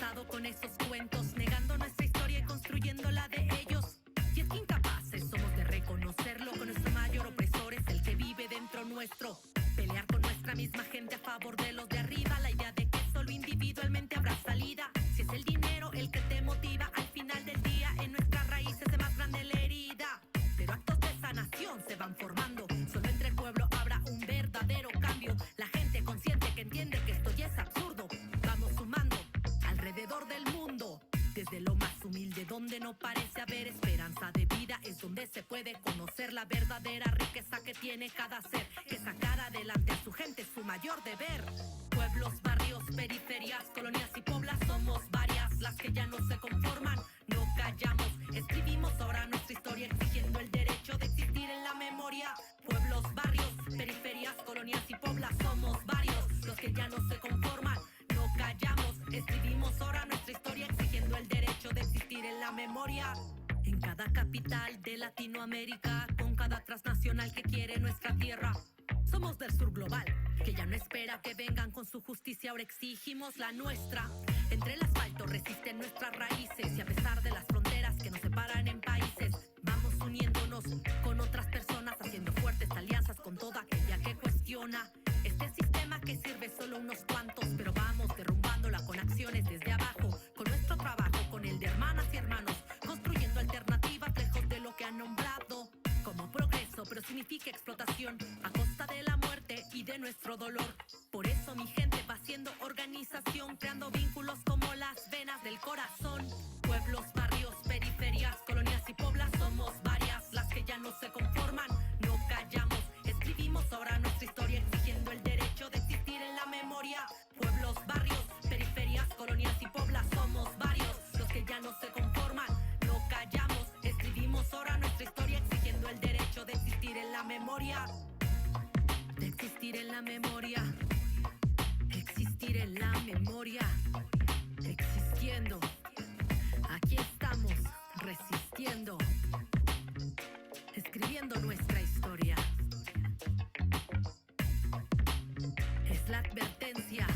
pasado con esos cuentos, negando nuestra historia y construyendo la de ellos. Y es que incapaces somos de reconocerlo, que nuestro mayor opresor es el que vive dentro nuestro. Pelear con nuestra misma gente a favor de los de arriba, la idea de que solo individualmente habrá salida. Si es el dinero el que te motiva, al final del día en nuestras raíces se más grande la herida. Pero actos de sanación se van formando, solo entre el pueblo habrá un verdadero cambio. La gente consciente que entiende que esto ya es absurdo, vamos sumando alrededor del mundo. Desde lo más humilde, donde no parece haber esperanza de vida, es donde se puede conocer la verdadera riqueza que tiene cada ser, que sacar adelante a su gente es su mayor deber. Pueblos, barrios, periferias, colonias y poblas, somos varias las que ya no se conforman. No callamos, escribimos ahora nuestra historia, exigiendo el derecho de existir en la memoria. Pueblos, barrios, periferias, colonias y poblas, somos varios los que ya no se conforman. No callamos, escribimos ahora nuestra historia, exigiendo el derecho de existir en la memoria. En cada capital de Latinoamérica, con cada transnacional que quiere nuestra tierra. Somos del sur global, que ya no espera que vengan con su justicia, ahora exigimos la nuestra. Entre el asfalto resisten nuestras raíces, y a pesar de las fronteras que nos separan en países, vamos uniéndonos con otras personas, haciendo fuertes alianzas con toda aquella que cuestiona este sistema que sirve solo a unos cuantos, pero vamos derrumbándola con acciones desde abajo, con nuestro trabajo, con el de hermanas y hermanos, construyendo alternativas lejos de lo que han nombrado como progreso, pero significa explotación a costa de la muerte y de nuestro dolor. Por eso mi gente va haciendo organización, creando vínculos como las venas del corazón. Pueblos, barrios, periferias, colonias y poblas, somos varias las que ya no se conforman. No callamos, escribimos ahora nuestra historia, exigiendo el derecho de existir en la memoria. Pueblos, barrios, periferias, colonias y poblas, somos varios los que ya no se conforman. No callamos, escribimos ahora nuestra historia, exigiendo el derecho de existir en la memoria. De existir en la memoria. Existir en la memoria. Existiendo. Aquí estamos, resistiendo. Escribiendo nuestra historia. Es la advertencia.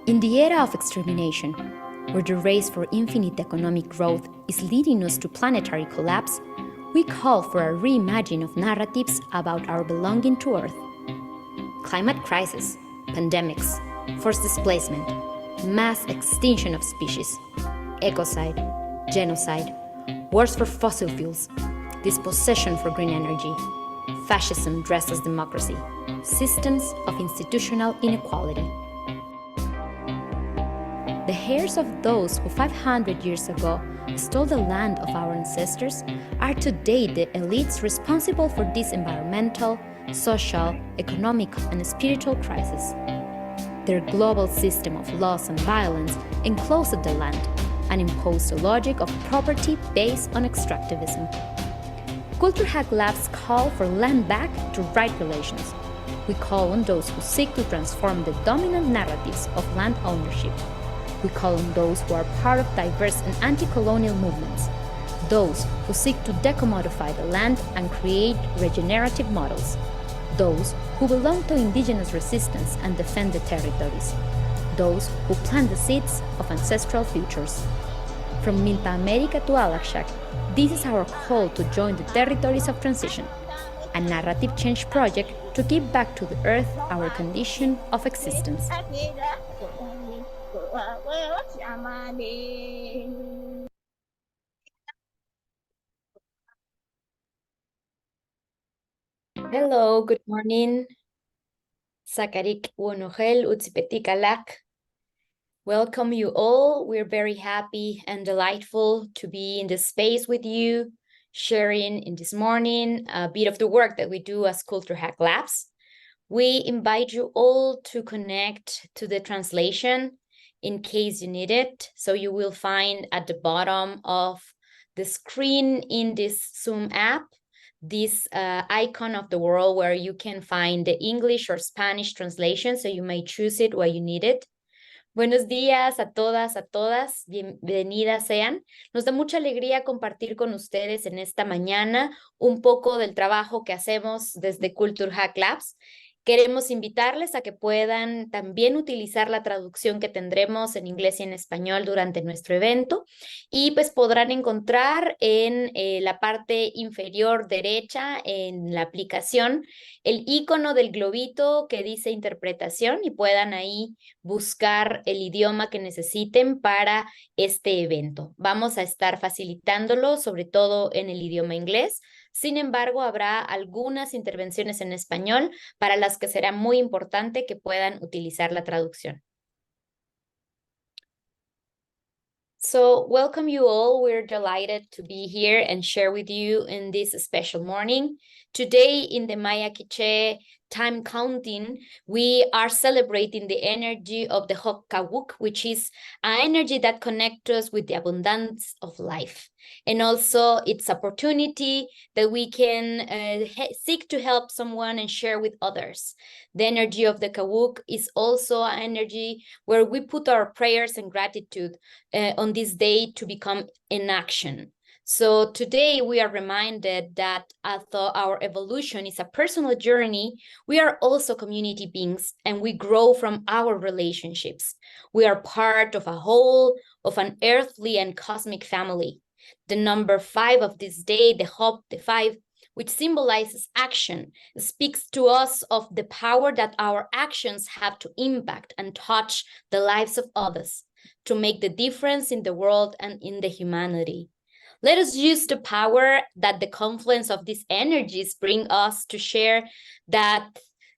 In the era of extermination, where the race for infinite economic growth is leading us to planetary collapse, we call for a reimagining of narratives about our belonging to Earth. Climate crisis, pandemics, forced displacement, mass extinction of species, ecocide, genocide, wars for fossil fuels, dispossession for green energy, fascism dressed as democracy, systems of institutional inequality. The heirs of those who 500 years ago stole the land of our ancestors are today the elites responsible for this environmental, social, economic, and spiritual crisis. Their global system of laws and violence enclosed the land and imposed a logic of property based on extractivism. Culture Hack Labs call for land back to right relations. We call on those who seek to transform the dominant narratives of land ownership. We call on those who are part of diverse and anti-colonial movements, those who seek to decommodify the land and create regenerative models, those who belong to indigenous resistance and defend the territories, those who plant the seeds of ancestral futures. From Milpa America to Alakshak, this is our call to join the territories of transition, a narrative change project to give back to the earth our condition of existence. Hello, good morning. Sakarik Wonohel Utsipetika. Welcome you all. We're very happy and delightful to be in this space with you, sharing in this morning a bit of the work that we do as Culture Hack Labs. We invite you all to connect to the translation in case you need it. So you will find at the bottom of the screen in this Zoom app, this icon of the world where you can find the English or Spanish translation. So you may choose it where you need it. Buenos días a todas, bienvenidas sean. Nos da mucha alegría compartir con ustedes en esta mañana un poco del trabajo que hacemos desde Culture Hack Labs. Queremos invitarles a que puedan también utilizar la traducción que tendremos en inglés y en español durante nuestro evento y pues podrán encontrar en la parte inferior derecha en la aplicación el icono del globito que dice interpretación y puedan ahí buscar el idioma que necesiten para este evento. Vamos a estar facilitándolo sobre todo en el idioma inglés. Sin embargo, habrá algunas intervenciones en español para las que será muy importante que puedan utilizar la traducción. So, welcome you all. We're delighted to be here and share with you in this special morning. Today, in the Maya Quiche time counting, we are celebrating the energy of the Hokkawuk, which is an energy that connects us with the abundance of life. And also its opportunity that we can seek to help someone and share with others. The energy of the Kawuk is also an energy where we put our prayers and gratitude on this day to become in action. So today we are reminded that although our evolution is a personal journey, we are also community beings and we grow from our relationships. We are part of a whole of an earthly and cosmic family. The number 5 of this day, the Hop, the 5, which symbolizes action, speaks to us of the power that our actions have to impact and touch the lives of others, to make the difference in the world and in the humanity. Let us use the power that the confluence of these energies bring us to share that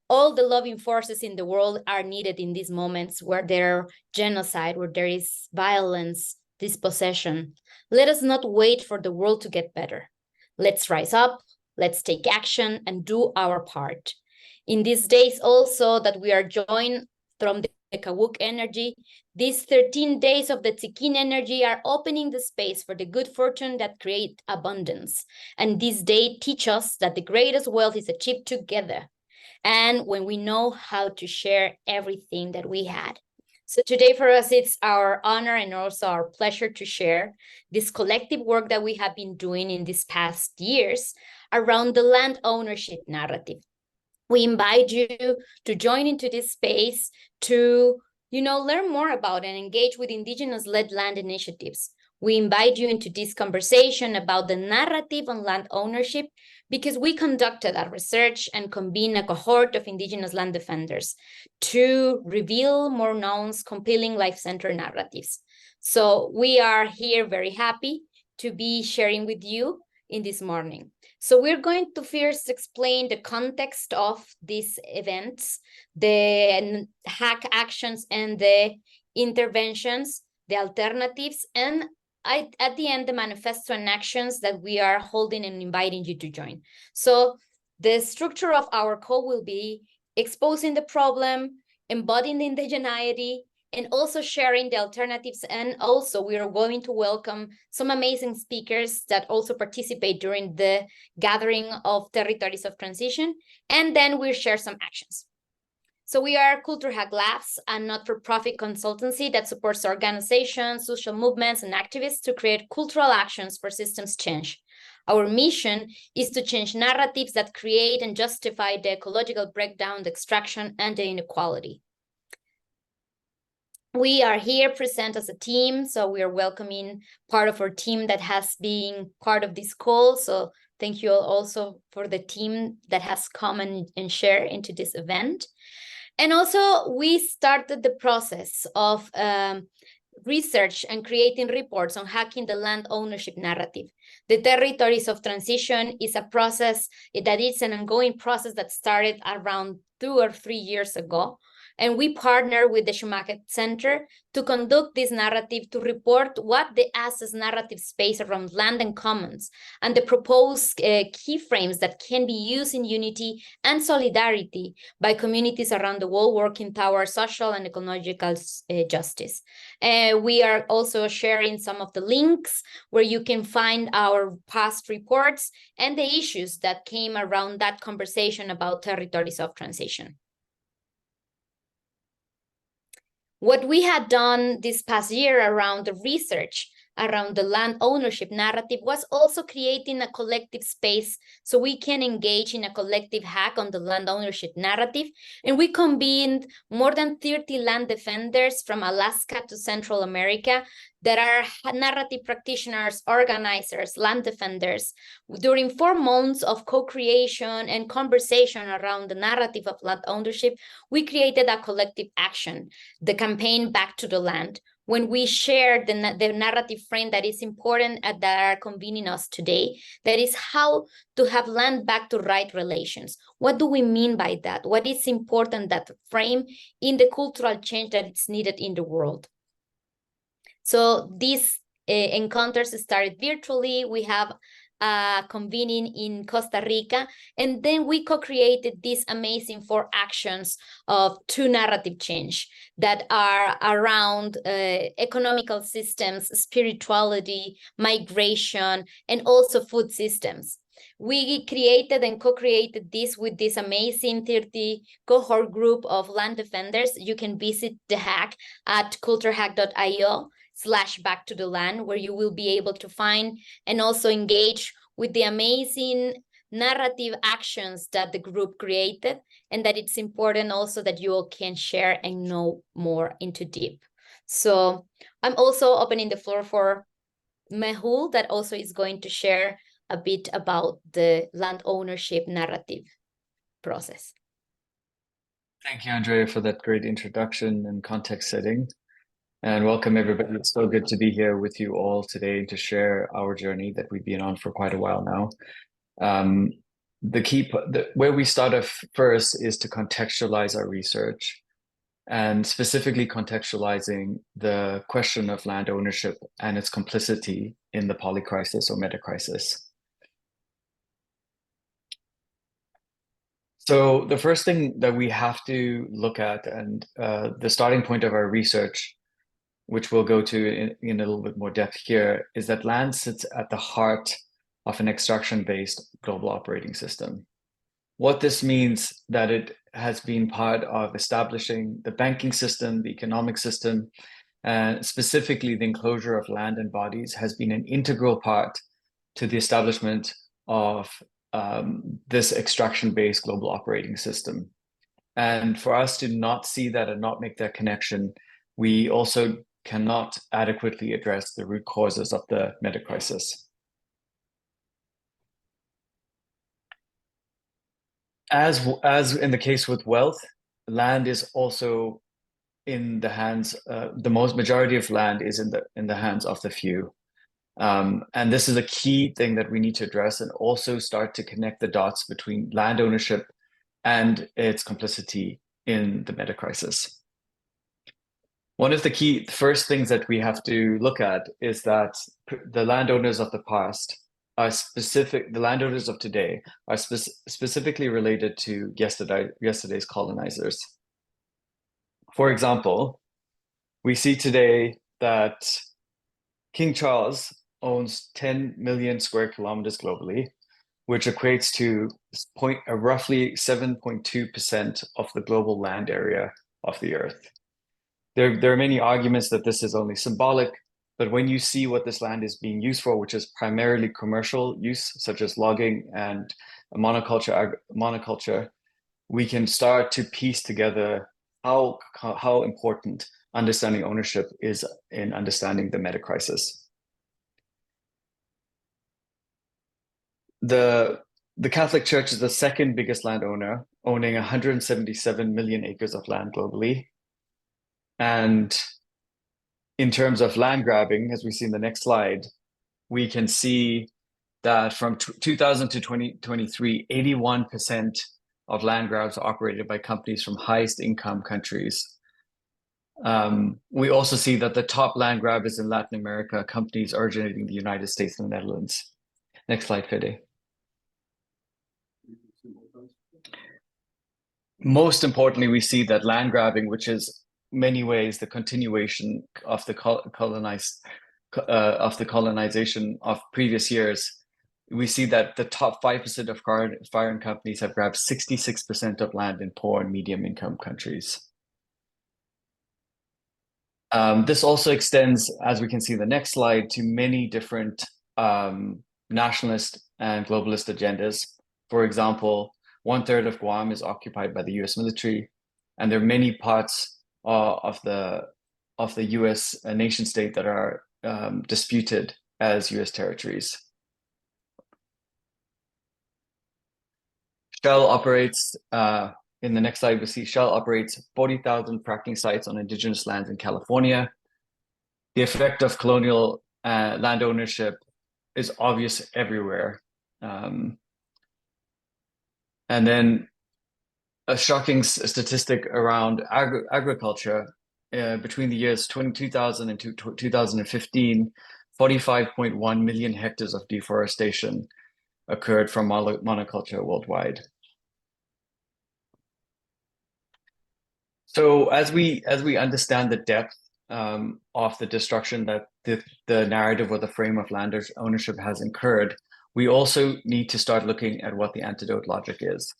all the loving forces in the world are needed in these moments where there are genocide, where there is violence, dispossession. Let us not wait for the world to get better. Let's rise up, let's take action and do our part. In these days also that we are joined from the Kawuk energy, these 13 days of the Tsikin energy are opening the space for the good fortune that create abundance. And this day teach us that the greatest wealth is achieved together. And when we know how to share everything that we had. So today for us, it's our honor and also our pleasure to share this collective work that we have been doing in these past years around the land ownership narrative. We invite you to join into this space to, learn more about and engage with Indigenous-led land initiatives. We invite you into this conversation about the narrative on land ownership because we conducted a research and convened a cohort of Indigenous land defenders to reveal more nuanced, compelling life-centered narratives. So we are here very happy to be sharing with you in this morning. So we're going to first explain the context of these events, the hack actions and the interventions, the alternatives, and at the end, the manifesto and actions that we are holding and inviting you to join. So the structure of our call will be exposing the problem, embodying the indigeneity, and also sharing the alternatives. And also we are going to welcome some amazing speakers that also participate during the gathering of territories of transition. And then we'll share some actions. So we are Culture Hack Labs, a not-for-profit consultancy that supports organizations, social movements, and activists to create cultural actions for systems change. Our mission is to change narratives that create and justify the ecological breakdown, the extraction, and the inequality. We are here present as a team, so we are welcoming part of our team that has been part of this call. So thank you all also for the team that has come and share into this event. And also we started the process of research and creating reports on hacking the land ownership narrative. The territories of transition is a process that is an ongoing process that started around 2 or 3 years ago. And we partner with the Schumacher Center to conduct this narrative, to report what the assess narrative space around land and commons, and the proposed key frames that can be used in unity and solidarity by communities around the world working towards social and ecological justice. We are also sharing some of the links where you can find our past reports and the issues that came around that conversation about territories of transition. What we had done this past year around the research around the land ownership narrative was also creating a collective space so we can engage in a collective hack on the land ownership narrative. And we convened more than 30 land defenders from Alaska to Central America that are narrative practitioners, organizers, land defenders. During 4 months of co-creation and conversation around the narrative of land ownership, we created a collective action, the campaign Back to the Land, when we share the narrative frame that is important and that are convening us today, that is how to have land back to right relations. What do we mean by that? What is important that frame in the cultural change that is needed in the world? So these encounters started virtually. We have convening in Costa Rica, and then we co-created these amazing 4 actions of 2 narrative change that are around economical systems, spirituality, migration, and also food systems. We created and co-created this with this amazing 30 cohort group of land defenders. You can visit the hack at culturehack.io/back to the land, where you will be able to find and also engage with the amazing narrative actions that the group created, and that it's important also that you all can share and know more into deep. So I'm also opening the floor for Mehul, that also is going to share a bit about the land ownership narrative process. Thank you, Andrea, for that great introduction and context setting. And welcome, everybody. It's so good to be here with you all today to share our journey that we've been on for quite a while now. Where we start off first is to contextualize our research, and specifically contextualizing the question of land ownership and its complicity in the polycrisis or metacrisis. So the first thing that we have to look at, and the starting point of our research, which we'll go to in a little bit more depth here, is that land sits at the heart of an extraction-based global operating system. What this means that it has been part of establishing the banking system, the economic system, and specifically the enclosure of land and bodies has been an integral part to the establishment of this extraction-based global operating system. And for us to not see that and not make that connection, we also cannot adequately address the root causes of the metacrisis. As in the case with wealth, land is also in the hands, the majority of land is in the hands of the few. And this is a key thing that we need to address, and also start to connect the dots between land ownership and its complicity in the metacrisis. One of the first things that we have to look at is that the landowners of the past are the landowners of today are specifically related to yesterday's colonizers. For example, we see today that King Charles owns 10 million square kilometers globally, which equates to roughly 7.2% of the global land area of the Earth. There are many arguments that this is only symbolic, but when you see what this land is being used for, which is primarily commercial use, such as logging and monoculture, we can start to piece together how important understanding ownership is in understanding the meta crisis. The Catholic Church is the second biggest landowner, owning 177 million acres of land globally. And in terms of land grabbing, as we see in the next slide, we can see that from 2000 to 2023, 81% of land grabs are operated by companies from highest income countries. We also see that the top land grabbers in Latin America, companies originating in the United States and the Netherlands. Next slide, Fede. Most importantly, we see that land grabbing, which is many ways the continuation of the colonization of previous years, we see that the top 5% of foreign companies have grabbed 66% of land in poor and medium income countries. This also extends, as we can see in the next slide, to many different nationalist and globalist agendas. For example, 1/3 of Guam is occupied by the US military, and there are many parts of the US nation state that are disputed as US territories. Shell operates, in the next slide, we see Shell operates 40,000 fracking sites on indigenous lands in California. The effect of colonial land ownership is obvious everywhere. And then a shocking statistic around agriculture, between the years 2000 and 2015, 45.1 million hectares of deforestation occurred from monoculture worldwide. So as we understand the depth of the destruction that the narrative or the frame of land ownership has incurred, we also need to start looking at what the antidote logic is.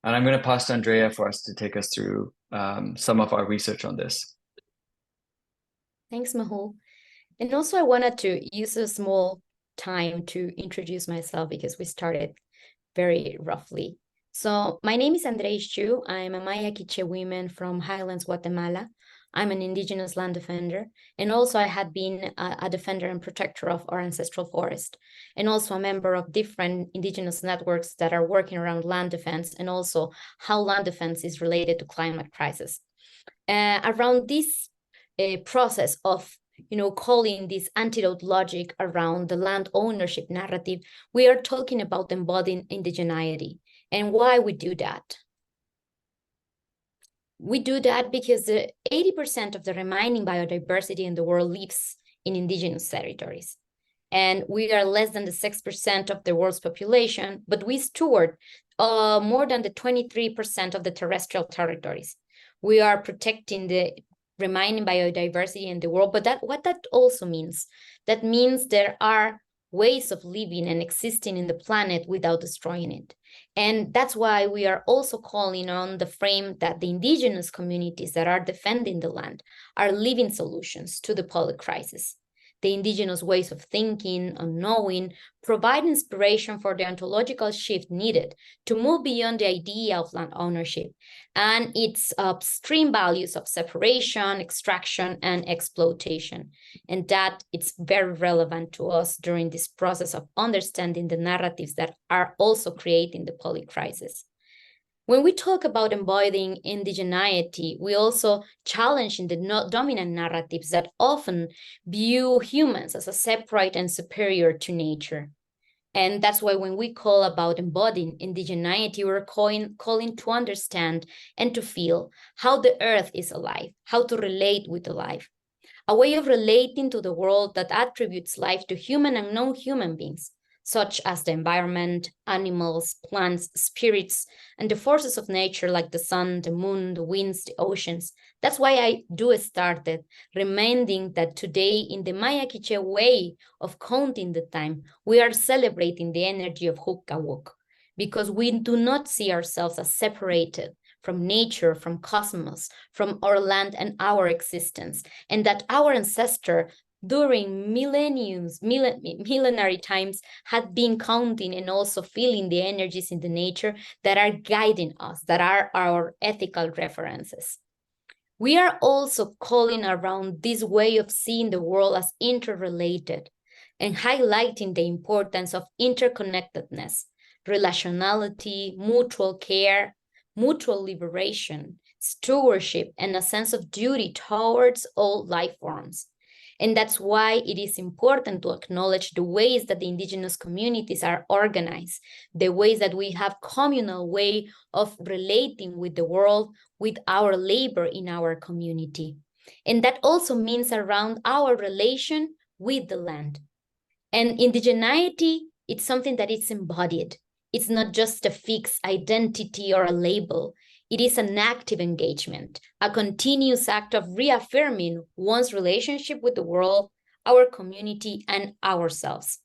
And I'm going to pass to Andrea for us to take us through some of our research on this. Thanks, Mehul. And also I wanted to use a small time to introduce myself because we started very roughly. So my name is Andrea Chu. I'm a Maya Quiche woman from Highlands, Guatemala. I'm an indigenous land defender, and also I had been a defender and protector of our ancestral forest, and also a member of different indigenous networks that are working around land defense, and also how land defense is related to climate crisis. Around this process of calling this antidote logic around the land ownership narrative, we are talking about embodying indigeneity and why we do that. We do that because 80% of the remaining biodiversity in the world lives in indigenous territories. And we are less than the 6% of the world's population, but we steward more than the 23% of the terrestrial territories. We are protecting the remaining biodiversity in the world, but what that also means, that means there are ways of living and existing in the planet without destroying it. And that's why we are also calling on the frame that the indigenous communities that are defending the land are living solutions to the polycrisis. The indigenous ways of thinking and knowing provide inspiration for the ontological shift needed to move beyond the idea of land ownership and its upstream values of separation, extraction, and exploitation. And that it's very relevant to us during this process of understanding the narratives that are also creating the polycrisis. When we talk about embodying indigeneity, we also challenge in the dominant narratives that often view humans as a separate and superior to nature. And that's why when we call about embodying indigeneity, we're calling to understand and to feel how the earth is alive, how to relate with the life, a way of relating to the world that attributes life to human and non-human beings, such as the environment, animals, plants, spirits, and the forces of nature like the sun, the moon, the winds, the oceans. That's why I do started reminding that today, in the Maya Quiche way of counting the time, we are celebrating the energy of Hukkawuk, because we do not see ourselves as separated from nature, from cosmos, from our land and our existence, and that our ancestor during millenary times had been counting and also feeling the energies in the nature that are guiding us, that are our ethical references. We are also calling around this way of seeing the world as interrelated and highlighting the importance of interconnectedness, relationality, mutual care, mutual liberation, stewardship, and a sense of duty towards all life forms. And that's why it is important to acknowledge the ways that the indigenous communities are organized, the ways that we have communal way of relating with the world, with our labor in our community. And that also means around our relation with the land. And indigeneity, it's something that is embodied. It's not just a fixed identity or a label. It is an active engagement, a continuous act of reaffirming one's relationship with the world, our community, and ourselves.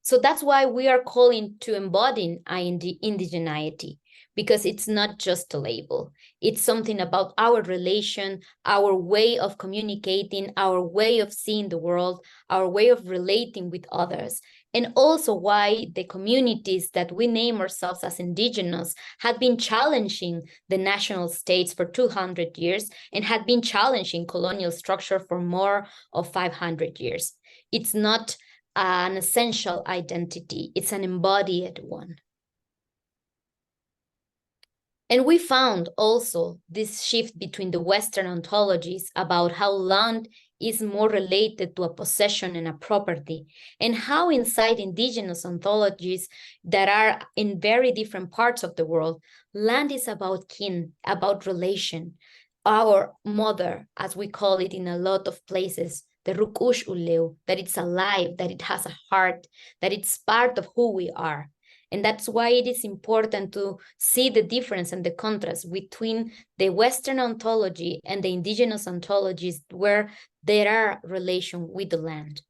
So that's why we are calling to embodying indigeneity, because it's not just a label. It's something about our relation, our way of communicating, our way of seeing the world, our way of relating with others. And also why the communities that we name ourselves as indigenous had been challenging the national states for 200 years and had been challenging colonial structure for more of 500 years. It's not an essential identity, it's an embodied one. And we found also this shift between the Western ontologies about how land is more related to a possession and a property, and how inside indigenous ontologies that are in very different parts of the world, land is about kin, about relation. Our mother, as we call it in a lot of places, the rukush uleu, that it's alive, that it has a heart, that it's part of who we are. And that's why it is important to see the difference and the contrast between the Western ontology and the indigenous ontologies where there are relation with the land.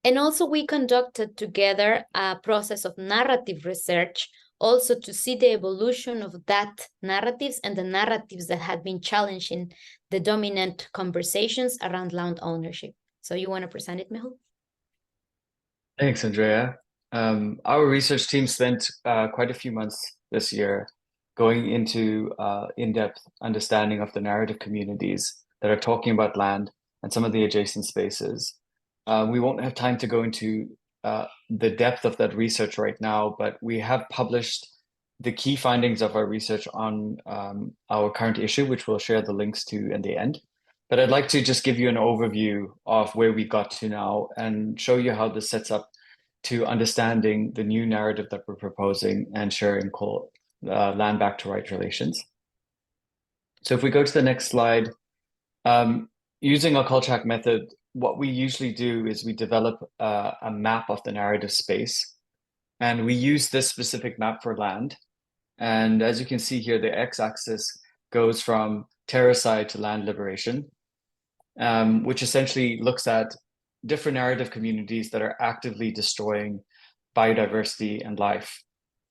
And also we conducted together a process of narrative research, also to see the evolution of that narratives and the narratives that had been challenging the dominant conversations around land ownership. So you want to present it, Mehul? Thanks, Andrea. Our research team spent quite a few months this year going into in-depth understanding of the narrative communities that are talking about land and some of the adjacent spaces. We won't have time to go into the depth of that research right now, but we have published the key findings of our research on our current issue, which we'll share the links to in the end. But I'd like to just give you an overview of where we got to now and show you how this sets up to understanding the new narrative that we're proposing and sharing called land back to right relations. So if we go to the next slide, using our culture hack method, what we usually do is we develop a map of the narrative space, and we use this specific map for land. And as you can see here, the x-axis goes from terracide to land liberation, which essentially looks at different narrative communities that are actively destroying biodiversity and life,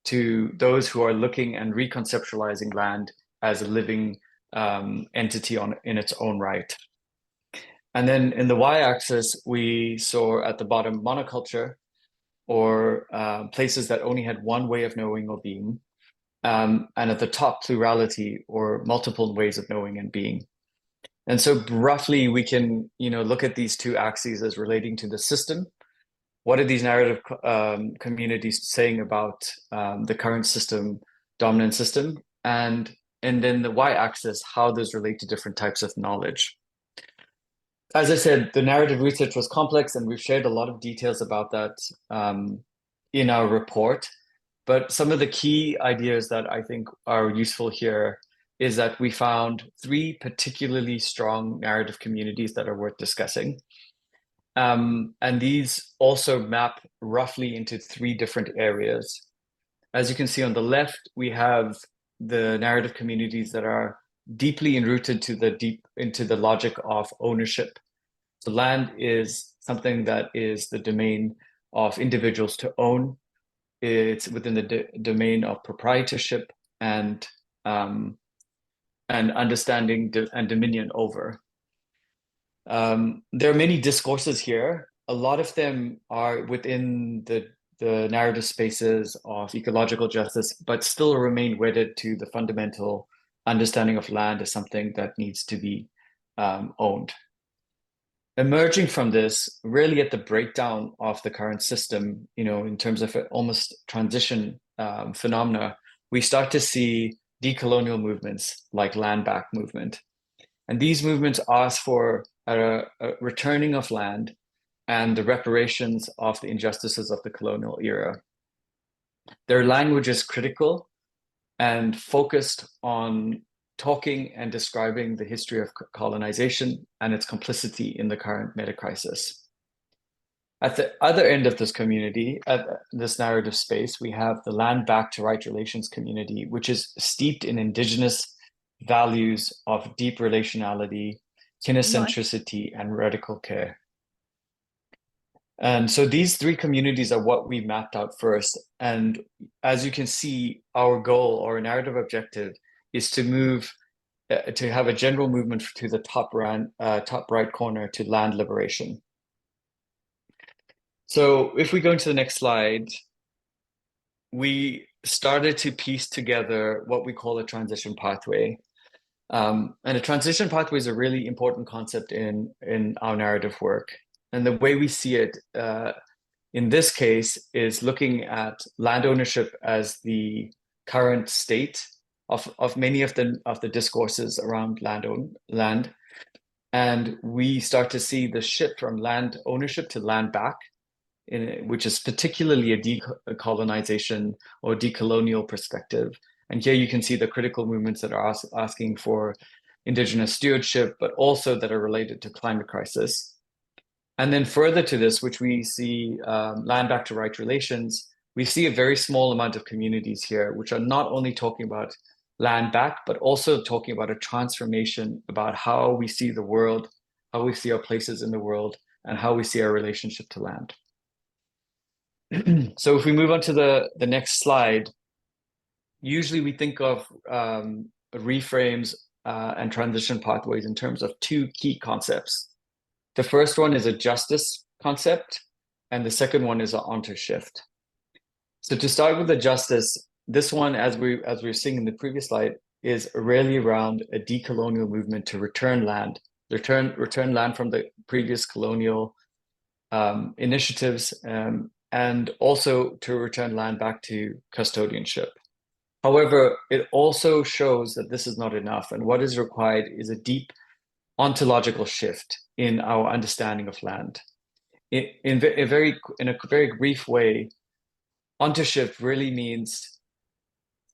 to those who are looking and reconceptualizing land as a living entity in its own right. And then in the y-axis, we saw at the bottom monoculture, or places that only had one way of knowing or being, and at the top, plurality, or multiple ways of knowing and being. And so roughly we can, look at these two axes as relating to the system. What are these narrative communities saying about the current system, dominant system? And then the y-axis, how those relate to different types of knowledge. As I said, the narrative research was complex, and we've shared a lot of details about that in our report. But some of the key ideas that I think are useful here is that we found 3 particularly strong narrative communities that are worth discussing. And these also map roughly into 3 different areas. As you can see on the left, we have the narrative communities that are deeply enrooted into the logic of ownership. So land is something that is the domain of individuals to own. It's within the domain of proprietorship and understanding and dominion over. There are many discourses here. A lot of them are within the narrative spaces of ecological justice, but still remain wedded to the fundamental understanding of land as something that needs to be owned. Emerging from this, really at the breakdown of the current system, in terms of almost transition phenomena, we start to see decolonial movements like land back movement. And these movements ask for a returning of land and the reparations of the injustices of the colonial era. Their language is critical and focused on talking and describing the history of colonization and its complicity in the current meta-crisis. At the other end of this community, at this narrative space, we have the land back to right relations community, which is steeped in indigenous values of deep relationality, kinocentricity, and radical care. And so these 3 communities are what we mapped out first. And as you can see, our goal or narrative objective is to move, to have a general movement to the top right corner to land liberation. So if we go into the next slide, we started to piece together what we call a transition pathway. And a transition pathway is a really important concept in our narrative work. And the way we see it in this case is looking at land ownership as the current state of many of the discourses around land. And we start to see the shift from land ownership to land back, which is particularly a decolonization or decolonial perspective. And here you can see the critical movements that are asking for indigenous stewardship, but also that are related to climate crisis. And then further to this, which we see land back to right relations, we see a very small amount of communities here, which are not only talking about land back, but also talking about a transformation about how we see the world, how we see our places in the world, and how we see our relationship to land. So if we move on to the next slide, usually we think of reframes and transition pathways in terms of 2 key concepts. The first one is a justice concept, and the second one is an onto shift. So to start with the justice, this one, as we were seeing in the previous slide, is really around a decolonial movement to return land, return land from the previous colonial initiatives, and also to return land back to custodianship. However, it also shows that this is not enough, and what is required is a deep ontological shift in our understanding of land. In a very brief way, onto shift really means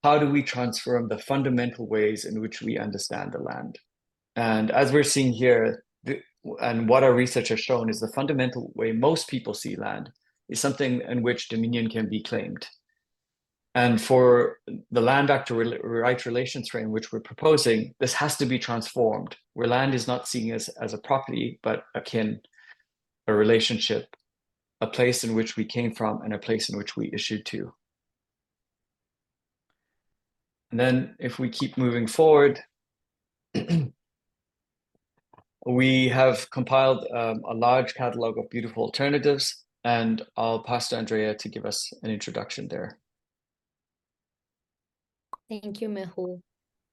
how do we transform the fundamental ways in which we understand the land? And as we're seeing here, and what our research has shown is the fundamental way most people see land is something in which dominion can be claimed. And for the land back to right relations frame, which we're proposing, this has to be transformed, where land is not seen as a property, but akin, a relationship, a place in which we came from and a place in which we issued to. And then if we keep moving forward, we have compiled a large catalog of beautiful alternatives, and I'll pass to Andrea to give us an introduction there. Thank you, Mehu.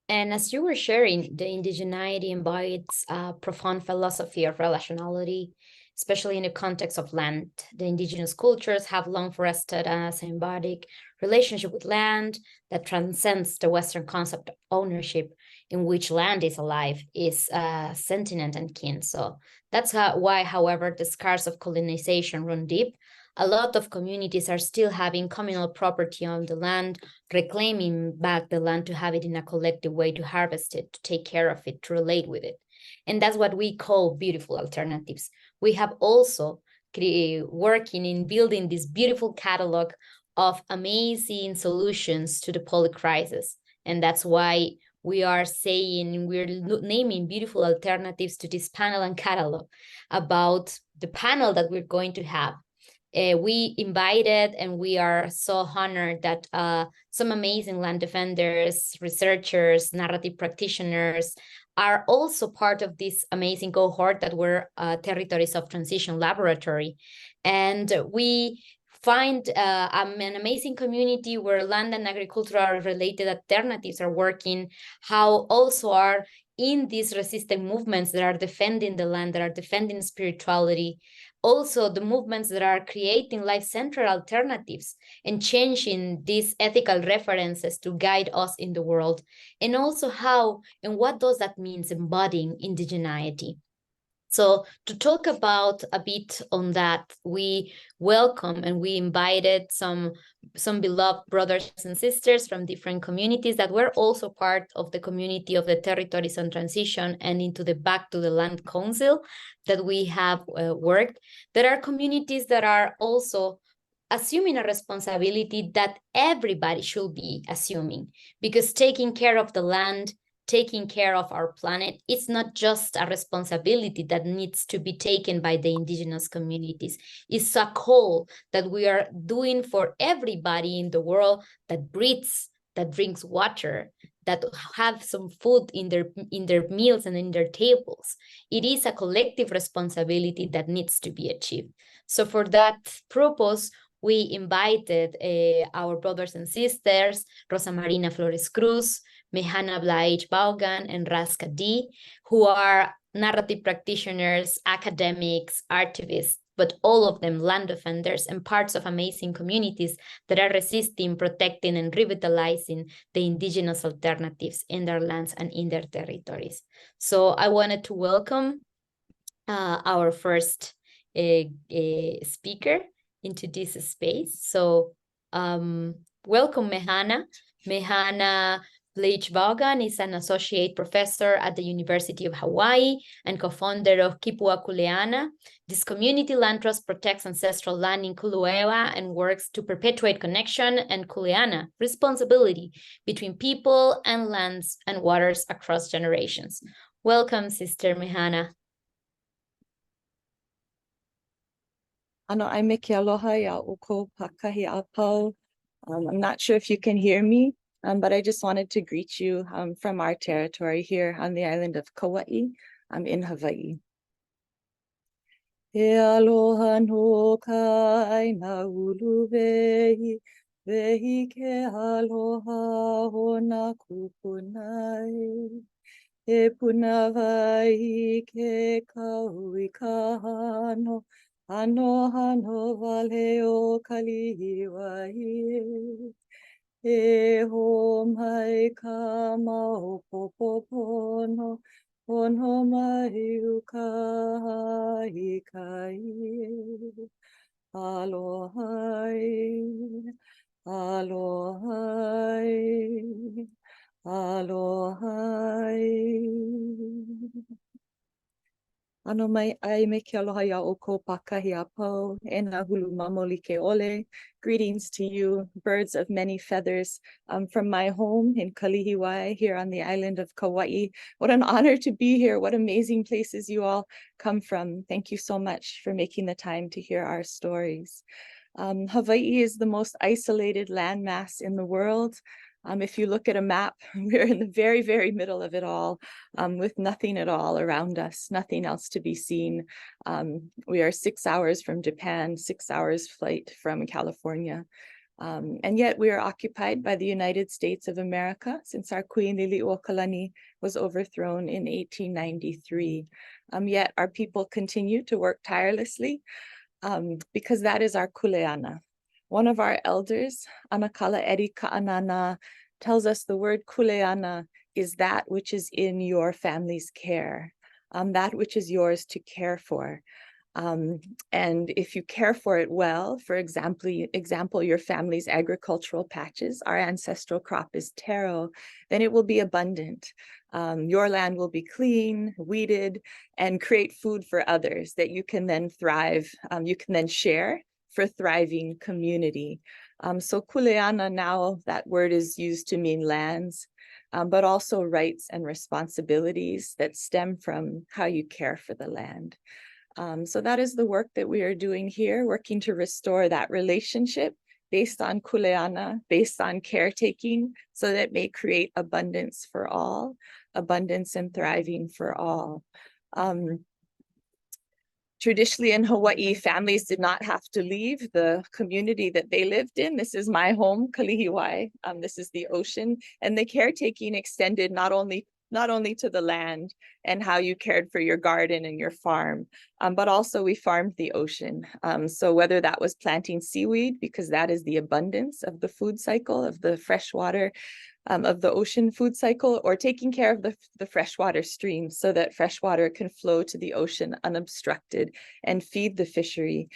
And as you were sharing, the indigeneity embodies a profound philosophy of relationality, especially in the context of land. The indigenous cultures have long forested a symbiotic relationship with land that transcends the Western concept of ownership, in which land is alive, is sentient and kin. So that's why, however, the scars of colonization run deep. A lot of communities are still having communal property on the land, reclaiming back the land to have it in a collective way, to harvest it, to take care of it, to relate with it. And that's what we call beautiful alternatives. we have also working in building this beautiful catalog of amazing solutions to the polycrisis. And that's why we are saying, we're naming beautiful alternatives to this panel and catalog about the panel that we're going to have. We invited, and we are so honored that some amazing land defenders, researchers, narrative practitioners are also part of this amazing cohort that we're Territories of Transition Laboratory. And we find an amazing community where land and agricultural related alternatives are working, how also are in these resistant movements that are defending the land, that are defending spirituality, also the movements that are creating life-centered alternatives and changing these ethical references to guide us in the world, and also how and what does that mean embodying indigeneity. So to talk about a bit on that, we welcome and we invited some beloved brothers and sisters from different communities that were also part of the community of the Territories on Transition and into the Back to the Land Council that we have worked. There are communities that are also assuming a responsibility that everybody should be assuming, because taking care of the land, taking care of our planet, it's not just a responsibility that needs to be taken by the indigenous communities. It's a call that we are doing for everybody in the world that breathes, that drinks water, that have some food in their meals and in their tables. It is a collective responsibility that needs to be achieved. So for that purpose, we invited our brothers and sisters, Rosa, Marina, Flores, Cruz, Mehana, Blaich, Vaughan, and Raska D, who are narrative practitioners, academics, activists, but all of them land defenders and parts of amazing communities that are resisting, protecting, and revitalizing the indigenous alternatives in their lands and in their territories. So I wanted to welcome our first speaker into this space. So welcome, Mehana. Mehana Blaich Vaughan is an associate professor at the University of Hawaii and co-founder of Kīpuka Kuleana. This community land trust protects ancestral land in Kuleana and works to perpetuate connection and Kuleana responsibility between people and lands and waters across generations. Welcome, Sister Mehana. Ano ai me ke aloha ia o ko pakahi apau. I'm not sure if you can hear me, but I just wanted to greet you from our territory here on the island of Kauai, in Hawaii. E aloha no ka aina ulu vehi ke aloha hona kupunai. E puna vai ke kaui ka hano, hano vale o kalihiwai. E ho mai ka maopopopono, ono mai uka ikai. Alohai, alohai, alohai. Ano mai ai me ke aloha ia o ko pakahi apau, e nā hulu mamoli ke ole. Greetings to you, birds of many feathers, from my home in Kalihiwai here on the island of Kauai. What an honor to be here. What amazing places you all come from. Thank you so much for making the time to hear our stories. Hawaii is the most isolated landmass in the world. If you look at a map, we're in the very, very middle of it all, with nothing at all around us, nothing else to be seen. We are 6 hours from Japan, 6 hours flight from California. And yet we are occupied by the United States of America since our Queen Liliuokalani was overthrown in 1893. Yet our people continue to work tirelessly because that is our Kuleana. One of our elders, Anakala Eri Ka'anana, tells us the word Kuleana is that which is in your family's care, that which is yours to care for. And if you care for it well, for example, your family's agricultural patches, our ancestral crop is taro, then it will be abundant. Your land will be clean, weeded, and create food for others that you can then thrive, you can then share for thriving community. So Kuleana, now that word is used to mean lands, but also rights and responsibilities that stem from how you care for the land. So that is the work that we are doing here, working to restore that relationship based on Kuleana, based on caretaking, so that it may create abundance for all, abundance and thriving for all. Traditionally in Hawaii, families did not have to leave the community that they lived in. This is my home, Kalihiwai. This is the ocean, and the caretaking extended not only to the land and how you cared for your garden and your farm, but also we farmed the ocean. So whether that was planting seaweed, because that is the abundance of the food cycle of the freshwater, of the ocean food cycle, or taking care of the freshwater streams so that freshwater can flow to the ocean unobstructed and feed the fishery.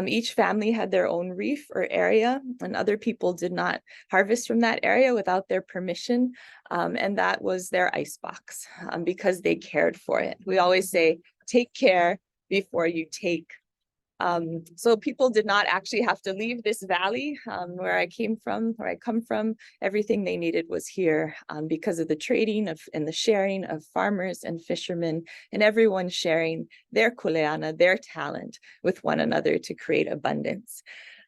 Each family had their own reef or area, and other people did not harvest from that area without their permission. And that was their icebox because they cared for it. We always say, take care before you take. So people did not actually have to leave this valley where I come from. Everything they needed was here because of the trading and the sharing of farmers and fishermen, and everyone sharing their kuleana, their talent with one another to create abundance.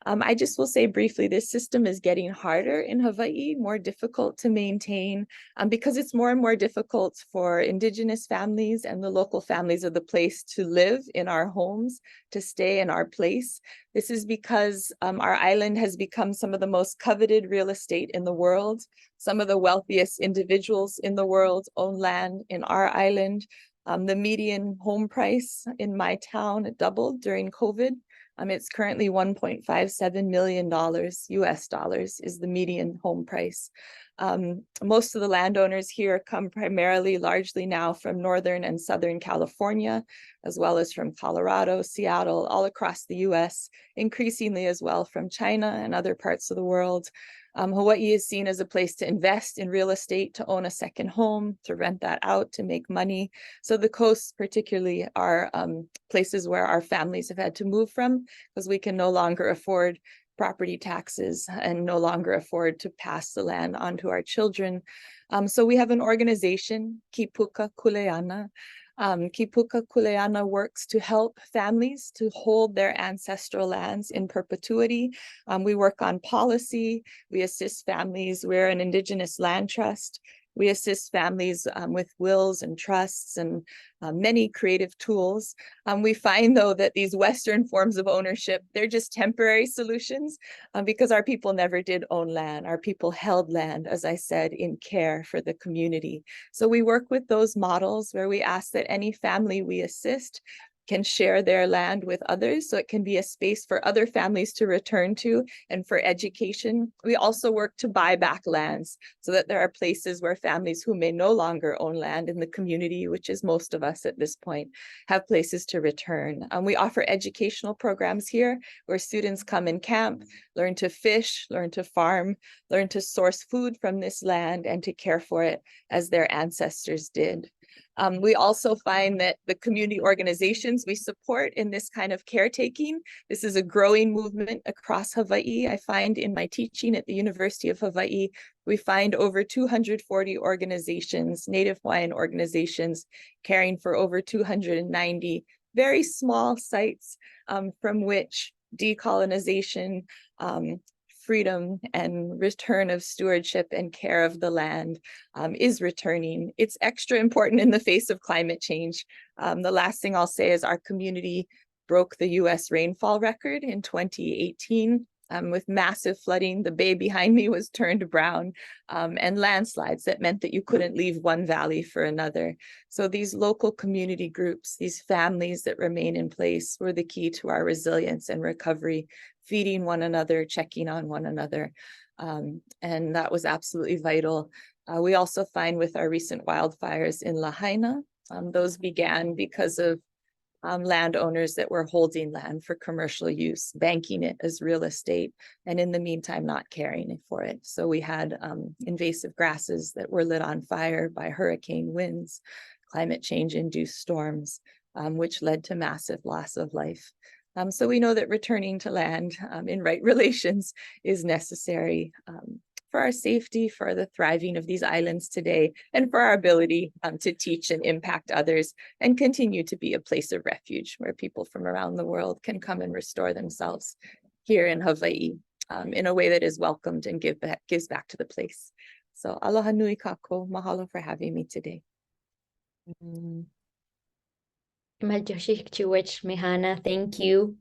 I just will say briefly, this system is getting harder in Hawaii, more difficult to maintain because it's more and more difficult for Indigenous families and the local families of the place to live in our homes, to stay in our place. This is because our island has become some of the most coveted real estate in the world. Some of the wealthiest individuals in the world own land in our island. The median home price in my town doubled during COVID. It's currently $1.57 million US dollars is the median home price. Most of the landowners here come primarily, largely now from Northern and Southern California, as well as from Colorado, Seattle, all across the US, increasingly as well from China and other parts of the world. Hawaii is seen as a place to invest in real estate, to own a second home, to rent that out, to make money. So the coasts particularly are places where our families have had to move from because we can no longer afford property taxes and no longer afford to pass the land on to our children. So we have an organization, Kīpuka Kuleana. Kīpuka Kuleana works to help families to hold their ancestral lands in perpetuity. We work on policy. We assist families. We're an Indigenous land trust. We assist families with wills and trusts and many creative tools. We find, though, that these Western forms of ownership, they're just temporary solutions because our people never did own land. Our people held land, as I said, in care for the community. So we work with those models where we ask that any family we assist can share their land with others, so it can be a space for other families to return to and for education. We also work to buy back lands so that there are places where families who may no longer own land in the community, which is most of us at this point, have places to return. We offer educational programs here where students come and camp, learn to fish, learn to farm, learn to source food from this land and to care for it as their ancestors did. We also find that the community organizations we support in this kind of caretaking, this is a growing movement across Hawaii. I find in my teaching at the University of Hawaii, we find over 240 organizations, Native Hawaiian organizations, caring for over 290 very small sites from which decolonization, freedom and return of stewardship and care of the land is returning. It's extra important in the face of climate change. The last thing I'll say is our community broke the US rainfall record in 2018 with massive flooding. The bay behind me was turned brown and landslides that meant that you couldn't leave one valley for another. So these local community groups, these families that remain in place were the key to our resilience and recovery, feeding one another, checking on one another. And that was absolutely vital. We also find with our recent wildfires in Lahaina, those began because of landowners that were holding land for commercial use, banking it as real estate, and in the meantime, not caring for it. So we had invasive grasses that were lit on fire by hurricane winds, climate change-induced storms, which led to massive loss of life. So we know that returning to land in right relations is necessary for our safety, for the thriving of these islands today, and for our ability to teach and impact others and continue to be a place of refuge where people from around the world can come and restore themselves here in Hawaii in a way that is welcomed and gives back to the place. So aloha nui kako, mahalo for having me today. Mehana, thank you.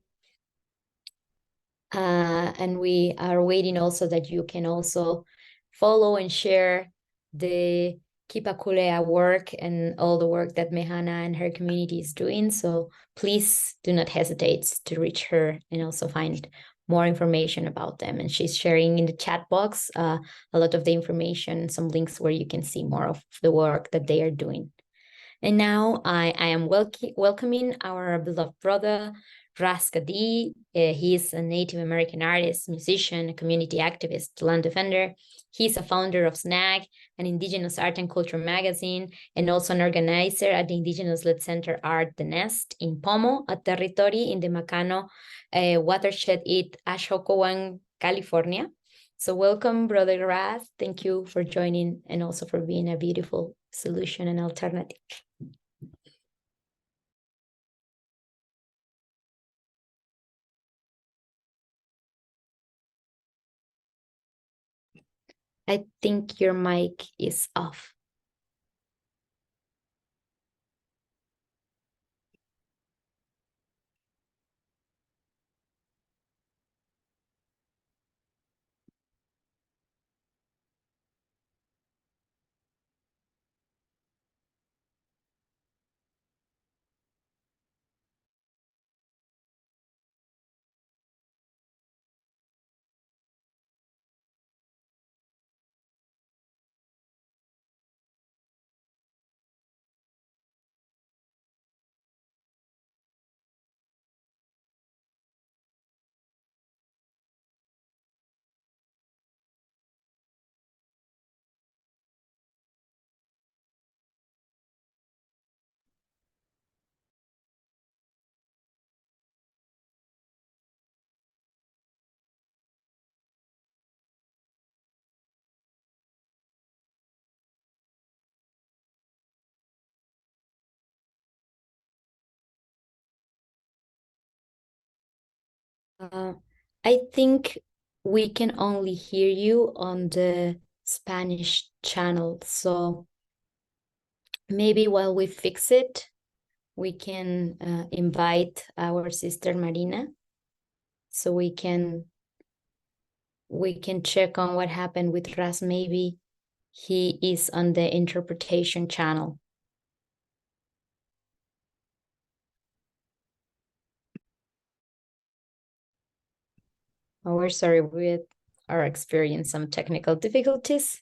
And we are waiting also that you can also follow and share the Kīpuka work and all the work that Mehana and her community is doing. So please do not hesitate to reach her and also find more information about them. And she's sharing in the chat box a lot of the information, some links where you can see more of the work that they are doing. And now I am welcoming our beloved brother, Raska D. He is a Native American artist, musician, community activist, land defender. He's a founder of SNAG, an Indigenous art and culture magazine, and also an organizer at the Indigenous-led Center Art The Nest in Pomo, a territory in the Macano watershed in Ashokowan, California. So welcome, Brother Raz. Thank you for joining and also for being a beautiful solution and alternative. I think your mic is off. I think we can only hear you on the Spanish channel. So maybe while we fix it, we can invite our sister Marina so we can check on what happened with Raz. Maybe he is on the interpretation channel. Oh, we're sorry, we are experiencing some technical difficulties.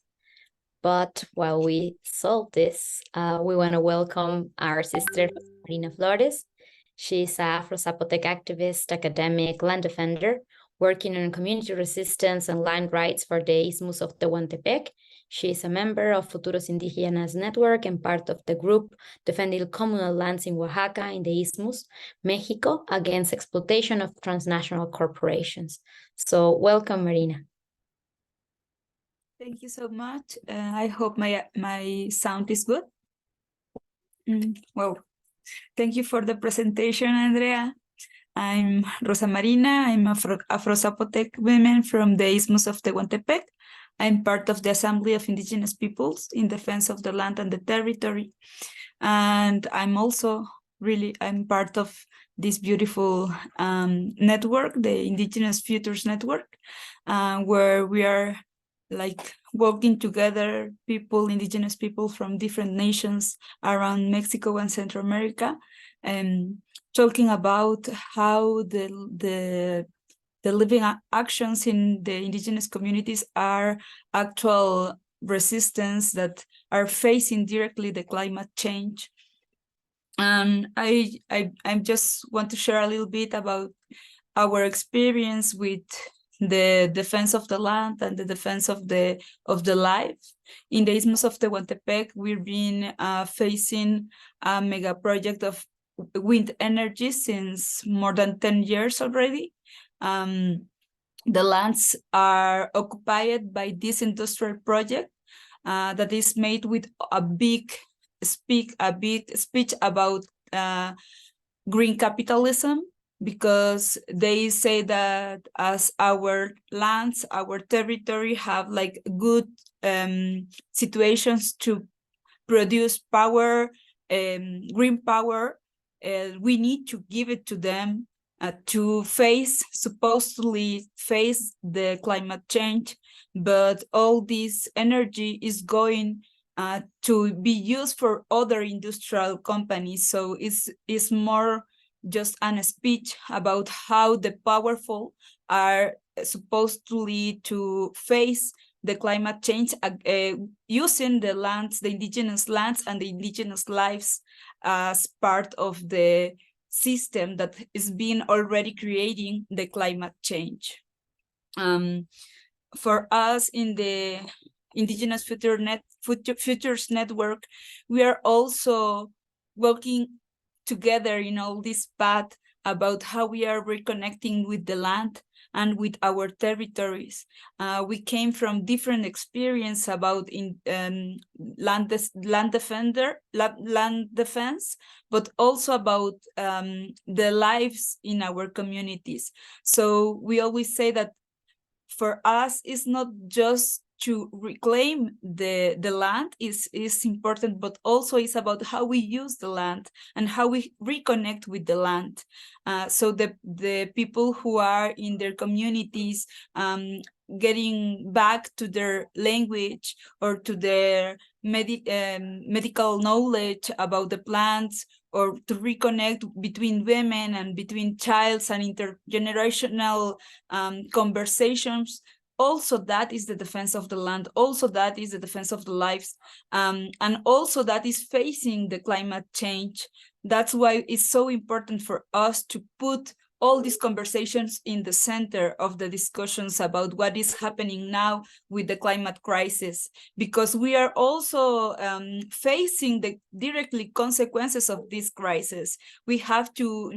But while we solve this, we want to welcome our sister, Marina Flores. She's an Afro-Zapotec activist, academic, land defender, working on community resistance and land rights for the Isthmus of Tehuantepec. She is a member of Futuros Indigenas network and part of the group defending communal lands in Oaxaca in the Isthmus, Mexico, against exploitation of transnational corporations. So welcome, Marina. Thank you so much. I hope my sound is good. Well, thank you for the presentation, Andrea. I'm Rosa Marina. I'm Afro-Zapotec women from the Isthmus of Tehuantepec. I'm part of the Assembly of Indigenous Peoples in defense of the land and the territory. And I'm also I'm part of this beautiful network, the Indigenous Futures Network, where we are like working together, indigenous people from different nations around Mexico and Central America, and talking about how the living actions in the indigenous communities are actual resistance that are facing directly the climate change. And I just want to share a little bit about our experience with the defense of the land and the defense of the life. In the Isthmus of Tehuantepec, we've been facing a mega project of wind energy since more than 10 years already. The lands are occupied by this industrial project that is made with a big speech about green capitalism, because they say that as our lands, our territory have like good situations to produce power, green power, we need to give it to them to supposedly face the climate change. But all this energy is going to be used for other industrial companies. So it's more just a speech about how the powerful are supposedly to face the climate change using the lands, the indigenous lands and the indigenous lives as part of the system that is being already creating the climate change. For us in the Indigenous Futures Network, we are also working together in all this path about how we are reconnecting with the land and with our territories. We came from different experience about land defense, but also about the lives in our communities. So we always say that for us, it's not just to reclaim the land is important, but also it's about how we use the land and how we reconnect with the land. So the people who are in their communities getting back to their language or to their medical knowledge about the plants, or to reconnect between women and between childs and intergenerational conversations. Also, that is the defense of the land. Also, that is the defense of the lives. And also that is facing the climate change. That's why it's so important for us to put all these conversations in the center of the discussions about what is happening now with the climate crisis, because we are also facing the directly consequences of this crisis. We have to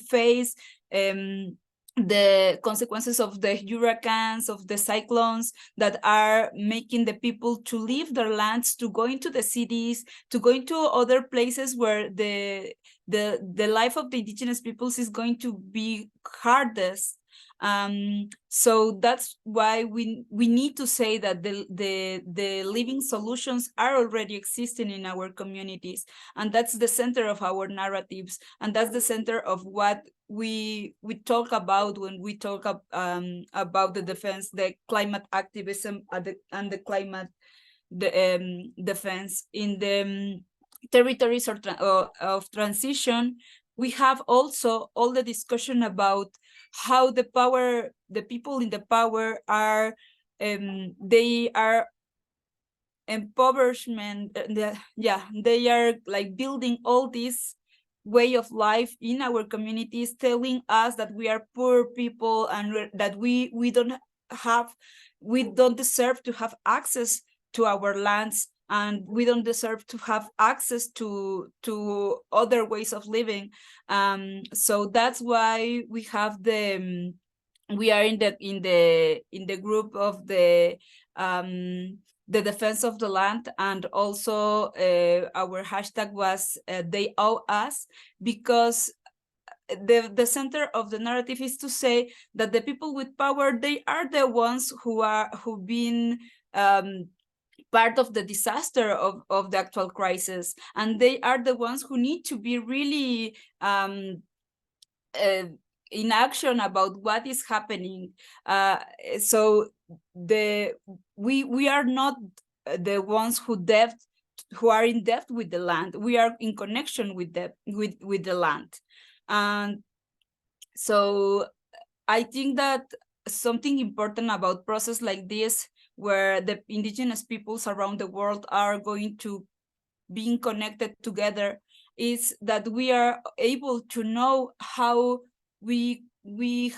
face the consequences of the hurricanes, of the cyclones that are making the people to leave their lands, to go into the cities, to go into other places where the life of the indigenous peoples is going to be hardest. So that's why we need to say that the living solutions are already existing in our communities, and that's the center of our narratives, and that's the center of what we talk about when we talk about the defense, the climate activism, and the climate defense in the territories of transition. We have also all the discussion about how the people in the power are, they are impoverishment. They are like building all this way of life in our communities, telling us that we are poor people and that we don't deserve to have access to our lands, and we don't deserve to have access to other ways of living. So that's why we have we are in the group of the defense of the land, and also our hashtag was they owe us, because the center of the narrative is to say that the people with power, they are the ones who've been part of the disaster of the actual crisis, and they are the ones who need to be really in action about what is happening. So we are not the ones who are in debt with the land. We are in connection with the land. And so I think that something important about process like this, where the indigenous peoples around the world are going to being connected together is that we are able to know how we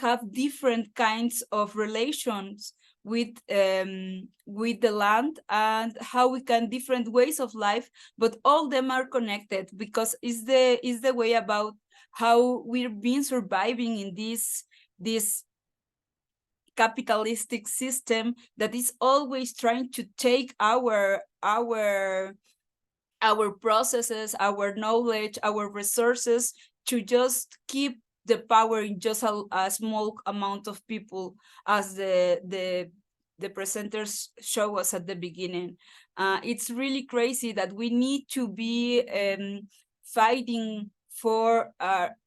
have different kinds of relations with the land, and how we can different ways of life, but all them are connected, because is the way about how we've been surviving in this capitalistic system that is always trying to take our processes, our knowledge, our resources, to just keep the power in just a small amount of people, as the presenters show us at the beginning. It's really crazy that we need to be fighting for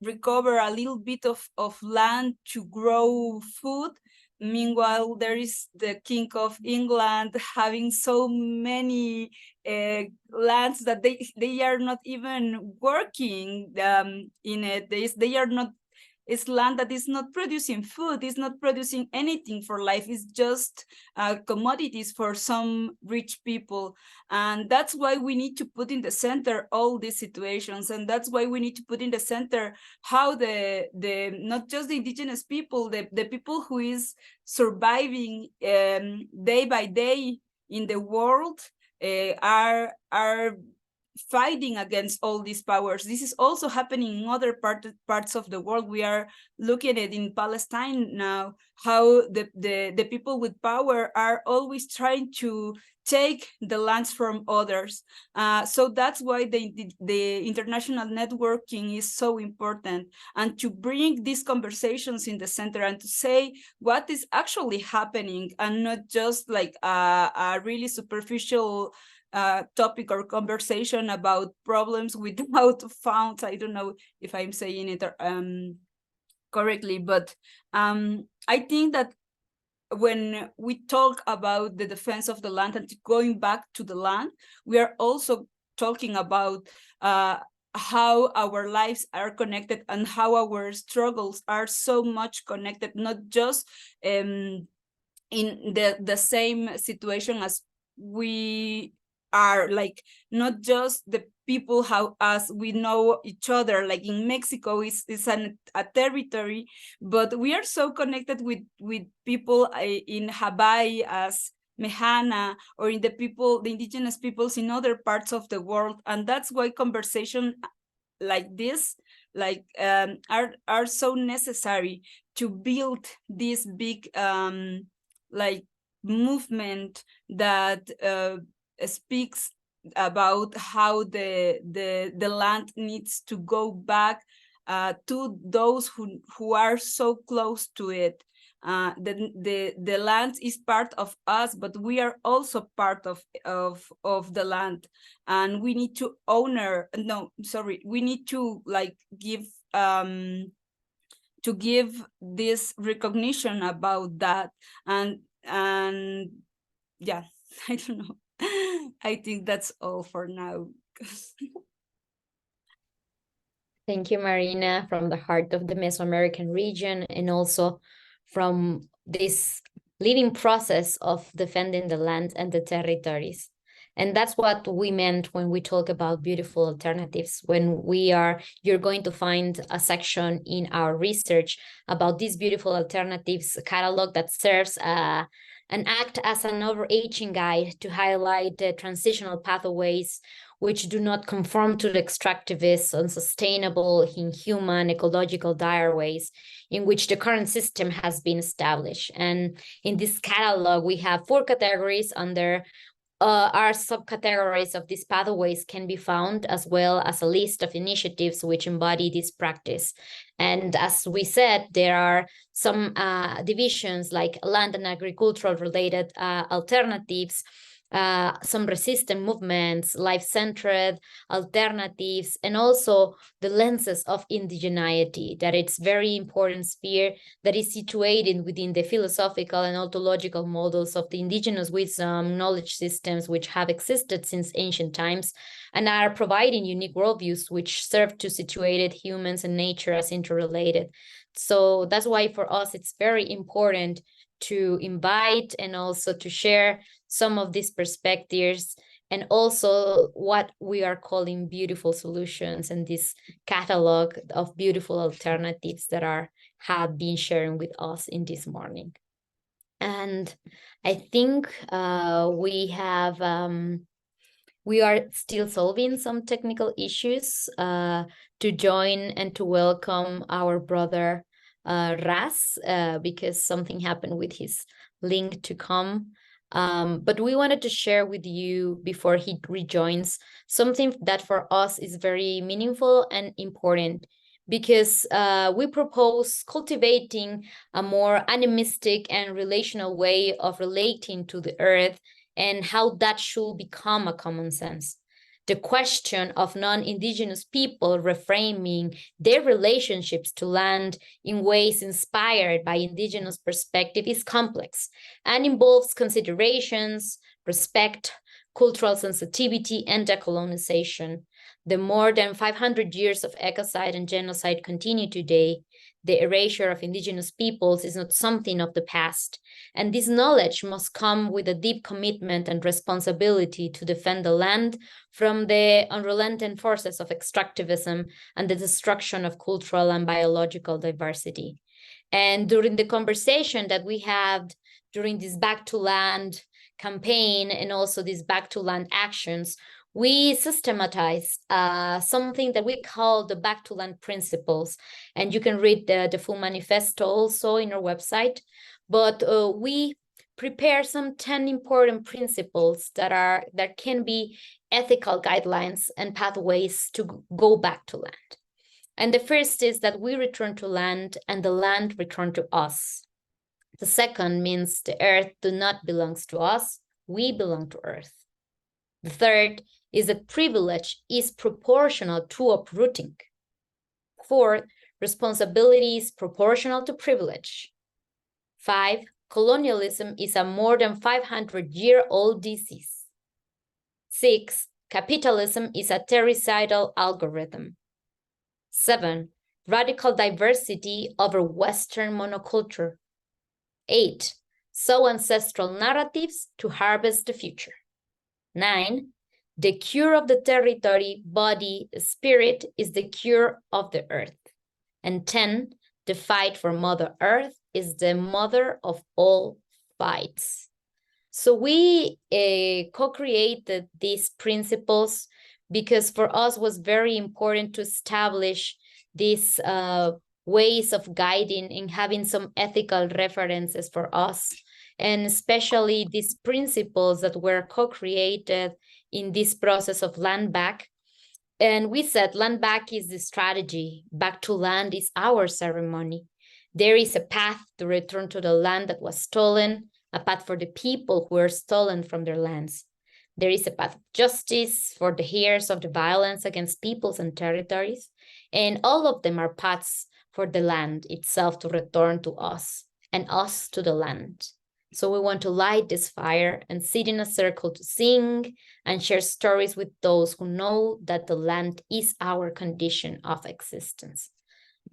recover a little bit of land to grow food. Meanwhile, there is the King of England having so many lands that they are not even working in it. They are not. It's land that is not producing food, is not producing anything for life. It's just commodities for some rich people. And that's why we need to put in the center all these situations. And that's why we need to put in the center how the not just the indigenous people, the people who is surviving day by day in the world are fighting against all these powers. This is also happening in other parts of the world. We are looking at it in Palestine now, how the people with power are always trying to take the lands from others. So that's why the international networking is so important, and to bring these conversations in the center and to say what is actually happening, and not just like a really superficial topic or conversation about problems without funds. I don't know if I'm saying it correctly, but I think that when we talk about the defense of the land and going back to the land, we are also talking about how our lives are connected and how our struggles are so much connected, not just in the same situation as we are, like not just the people how as we know each other, like in Mexico is a territory, but we are so connected with people in Hawaii as Mehana, or in the indigenous peoples in other parts of the world. And that's why conversation like this are so necessary to build this big like movement that speaks about how the land needs to go back to those who are so close to it. The land is part of us, but we are also part of the land, and we need to we need to like give this recognition about that. And yeah, I don't know. I think that's all for now. Thank you, Marina, from the heart of the Mesoamerican region, and also from this living process of defending the land and the territories. And that's what we meant when we talk about beautiful alternatives. When you're going to find a section in our research about these beautiful alternatives catalog that serves and act as an overarching guide to highlight the transitional pathways which do not conform to the extractivist, unsustainable, inhuman, ecological dire ways in which the current system has been established. And in this catalog, we have 4 categories under our subcategories of these pathways can be found, as well as a list of initiatives which embody this practice. And as we said, there are some divisions like land and agricultural related alternatives, some resistant movements, life-centered alternatives, and also the lenses of indigeneity, that it's very important sphere that is situated within the philosophical and ontological models of the indigenous wisdom knowledge systems which have existed since ancient times and are providing unique worldviews which serve to situate humans and nature as interrelated. So that's why for us it's very important to invite and also to share some of these perspectives and also what we are calling beautiful solutions and this catalog of beautiful alternatives that have been sharing with us in this morning. And I think we are still solving some technical issues to join and to welcome our brother Ras, because something happened with his link to come. But we wanted to share with you before he rejoins something that for us is very meaningful and important, because we propose cultivating a more animistic and relational way of relating to the earth and how that should become a common sense. The question of non-Indigenous people reframing their relationships to land in ways inspired by Indigenous perspective is complex and involves considerations, respect, cultural sensitivity, and decolonization. The more than 500 years of ecocide and genocide continue today. The erasure of Indigenous peoples is not something of the past, and this knowledge must come with a deep commitment and responsibility to defend the land from the unrelenting forces of extractivism and the destruction of cultural and biological diversity. And during the conversation that we had during this Back to Land campaign and also these Back to Land actions, we systematize something that we call the Back to Land principles. And you can read the full manifesto also in our website. But we prepare some 10 important principles that can be ethical guidelines and pathways to go back to land. And the first is that we return to land and the land return to us. The second means the earth do not belongs to us, we belong to earth. The third is that privilege is proportional to uprooting. Fourth, responsibility is proportional to privilege. 5, colonialism is a more than 500-year-old disease. 6, capitalism is a terricidal algorithm. 7, radical diversity over Western monoculture. 8, sow ancestral narratives to harvest the future. 9, the cure of the territory, body, spirit is the cure of the earth. And 10, the fight for Mother Earth is the mother of all fights. So we co-created these principles because for us was very important to establish these ways of guiding and having some ethical references for us, and especially these principles that were co-created in this process of land back. And we said land back is the strategy, back to land is our ceremony. There is a path to return to the land that was stolen, a path for the people who were stolen from their lands. There is a path of justice for the heirs of the violence against peoples and territories, and all of them are paths for the land itself to return to us and us to the land. So we want to light this fire and sit in a circle to sing and share stories with those who know that the land is our condition of existence.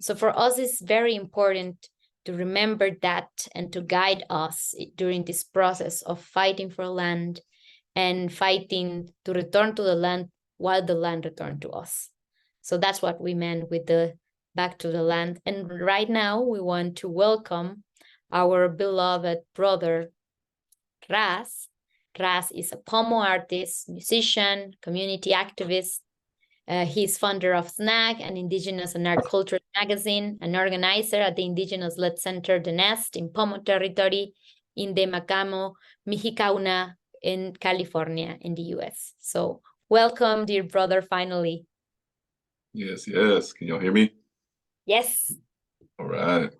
So for us, it's very important to remember that and to guide us during this process of fighting for land and fighting to return to the land while the land returned to us. So that's what we meant with the back to the land. And right now we want to welcome our beloved brother, Ras. Ras is a Pomo artist, musician, community activist. He's founder of SNAG, an Indigenous and Art Culture magazine, an organizer at the Indigenous-led Center, The Nest, in Pomo territory, in the Macamo, Mexicauna, in California, in the US. So welcome, dear brother, finally. Yes, yes. Can y'all hear me? Yes. All right.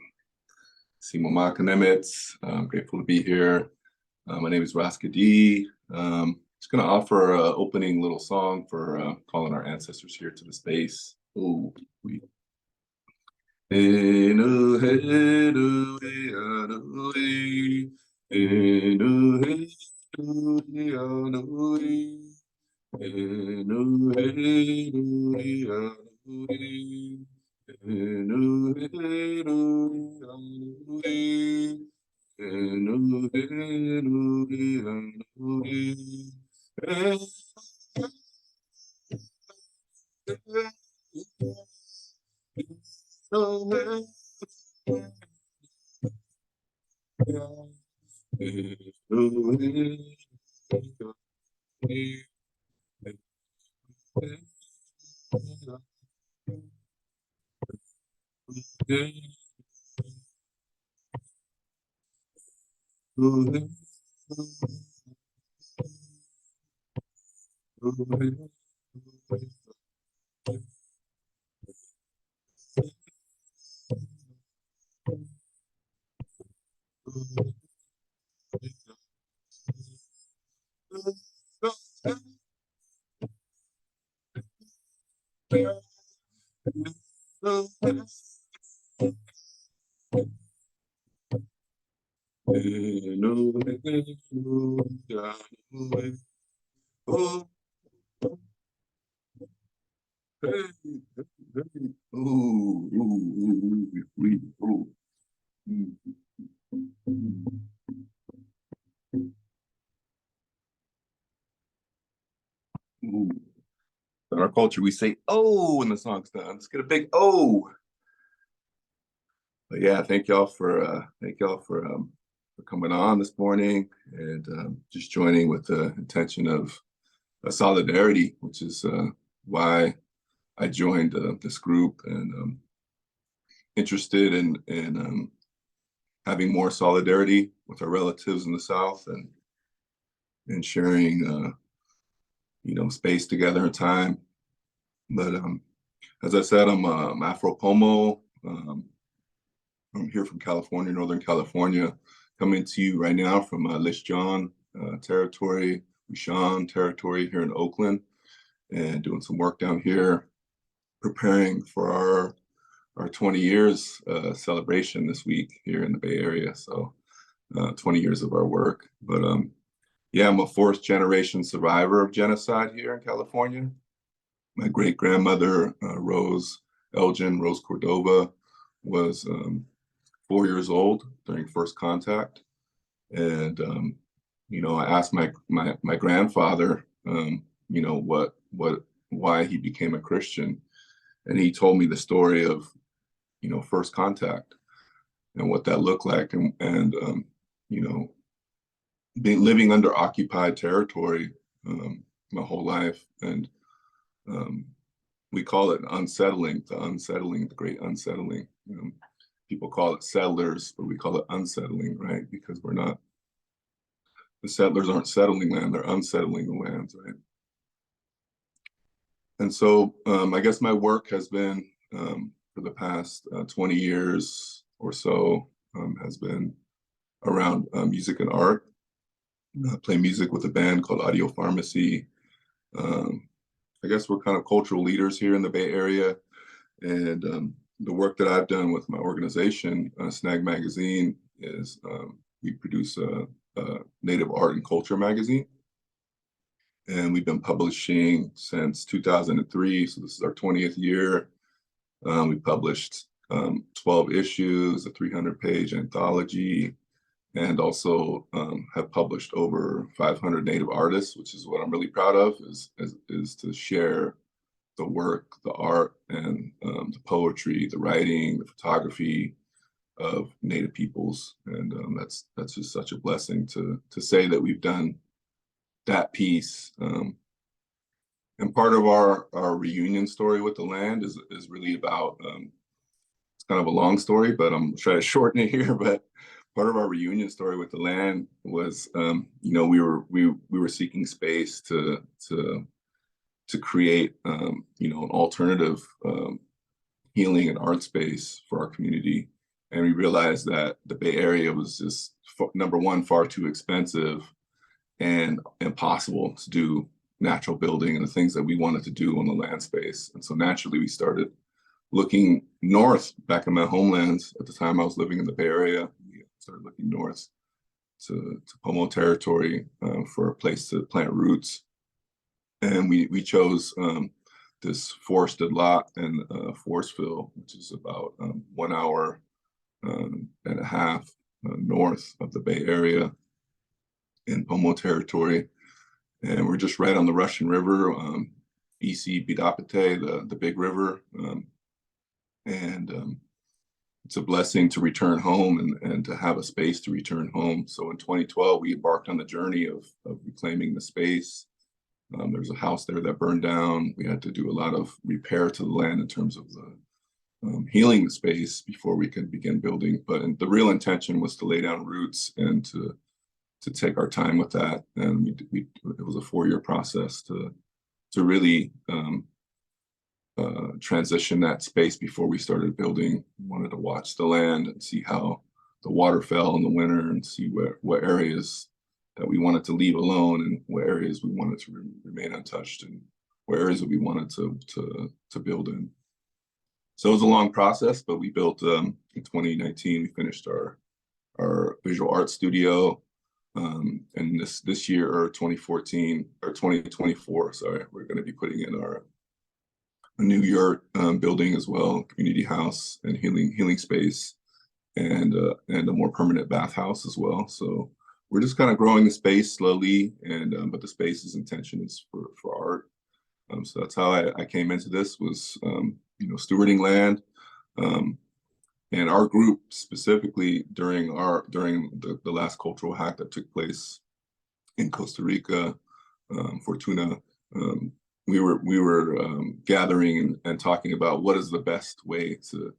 Simo Makanemets. I'm grateful to be here. My name is Raska D. Just going to offer an opening little song for calling our ancestors here to the space. Oh, we. In our culture, we say "oh" when the song's done. Let's get a big "oh." But yeah, thank y'all for coming on this morning and just joining with the intention of solidarity, which is why I joined this group, and interested in having more solidarity with our relatives in the South, and sharing space together and time. But as I said, I'm Afro Pomo. I'm here from California, Northern California, coming to you right now from Lichjon territory, Ushan territory here in Oakland, and doing some work down here, preparing for our 20 years celebration this week here in the Bay Area. So 20 years of our work. But yeah, I'm a fourth generation survivor of genocide here in California. My great grandmother, Rose Cordova, was 4 years old during first contact. And, I asked my grandfather, why he became a Christian. And he told me the story of, first contact and what that looked like. And living under occupied territory my whole life. And we call it the great unsettling. People call it settlers, but we call it unsettling, right? Because the settlers aren't settling land, they're unsettling the lands, right? And so I guess my work has been, for the past 20 years or so, has been around music and art. I play music with a band called Audio Pharmacy. I guess we're kind of cultural leaders here in the Bay Area. And the work that I've done with my organization, Snag Magazine, is we produce a Native Art and Culture magazine. And we've been publishing since 2003. So this is our 20th year. We published 12 issues, a 300-page anthology, and also have published over 500 Native artists, which is what I'm really proud of, is to share the work, the art, and the poetry, the writing, the photography of Native peoples. And that's just such a blessing to say that we've done that piece. And part of our reunion story with the land is really about, it's kind of a long story, but I'm trying to shorten it here. But part of our reunion story with the land was, we were seeking space to create, an alternative healing and art space for our community. And we realized that the Bay Area was just, number one, far too expensive and impossible to do natural building and the things that we wanted to do on the land space. And so naturally we started looking north. Back in my homelands at the time I was living in the Bay Area, we started looking north to Pomo territory for a place to plant roots. And we chose this forested lot in Forestville, which is about 1 hour and a half north of the Bay Area in Pomo territory. And we're just right on the Russian River, EC Bidapete, the big river. It's a blessing to return home and to have a space to return home. So in 2012, we embarked on the journey of reclaiming the space. There's a house there that burned down. We had to do a lot of repair to the land in terms of the healing the space before we could begin building. But the real intention was to lay down roots and to take our time with that. And it was a 4-year process to really transition that space before we started building. We wanted to watch the land and see how the water fell in the winter and see what areas that we wanted to leave alone and what areas we wanted to remain untouched and what areas that we wanted to build in. So it was a long process, but we built in 2019, we finished our visual art studio. And this year, or 2024, sorry, we're going to be putting in a new yurt building as well, community house and healing space, and a more permanent bathhouse as well. So we're just kind of growing the space slowly, and but the space's intention is for art. So that's how I came into this, was stewarding land. And our group specifically during the last cultural hack that took place in Costa Rica, Fortuna, we were gathering and talking about what is the best way to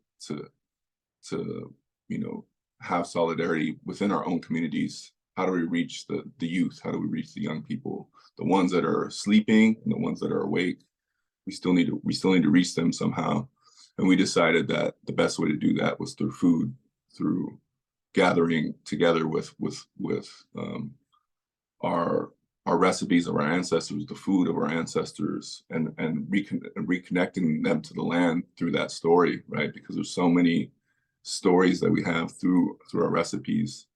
have solidarity within our own communities. How do we reach the youth? How do we reach the young people? The ones that are sleeping and the ones that are awake. We still need to reach them somehow. And we decided that the best way to do that was through food, through gathering together with our recipes of our ancestors, the food of our ancestors, and reconnecting them to the land through that story, right? Because there's so many stories that we have through our recipes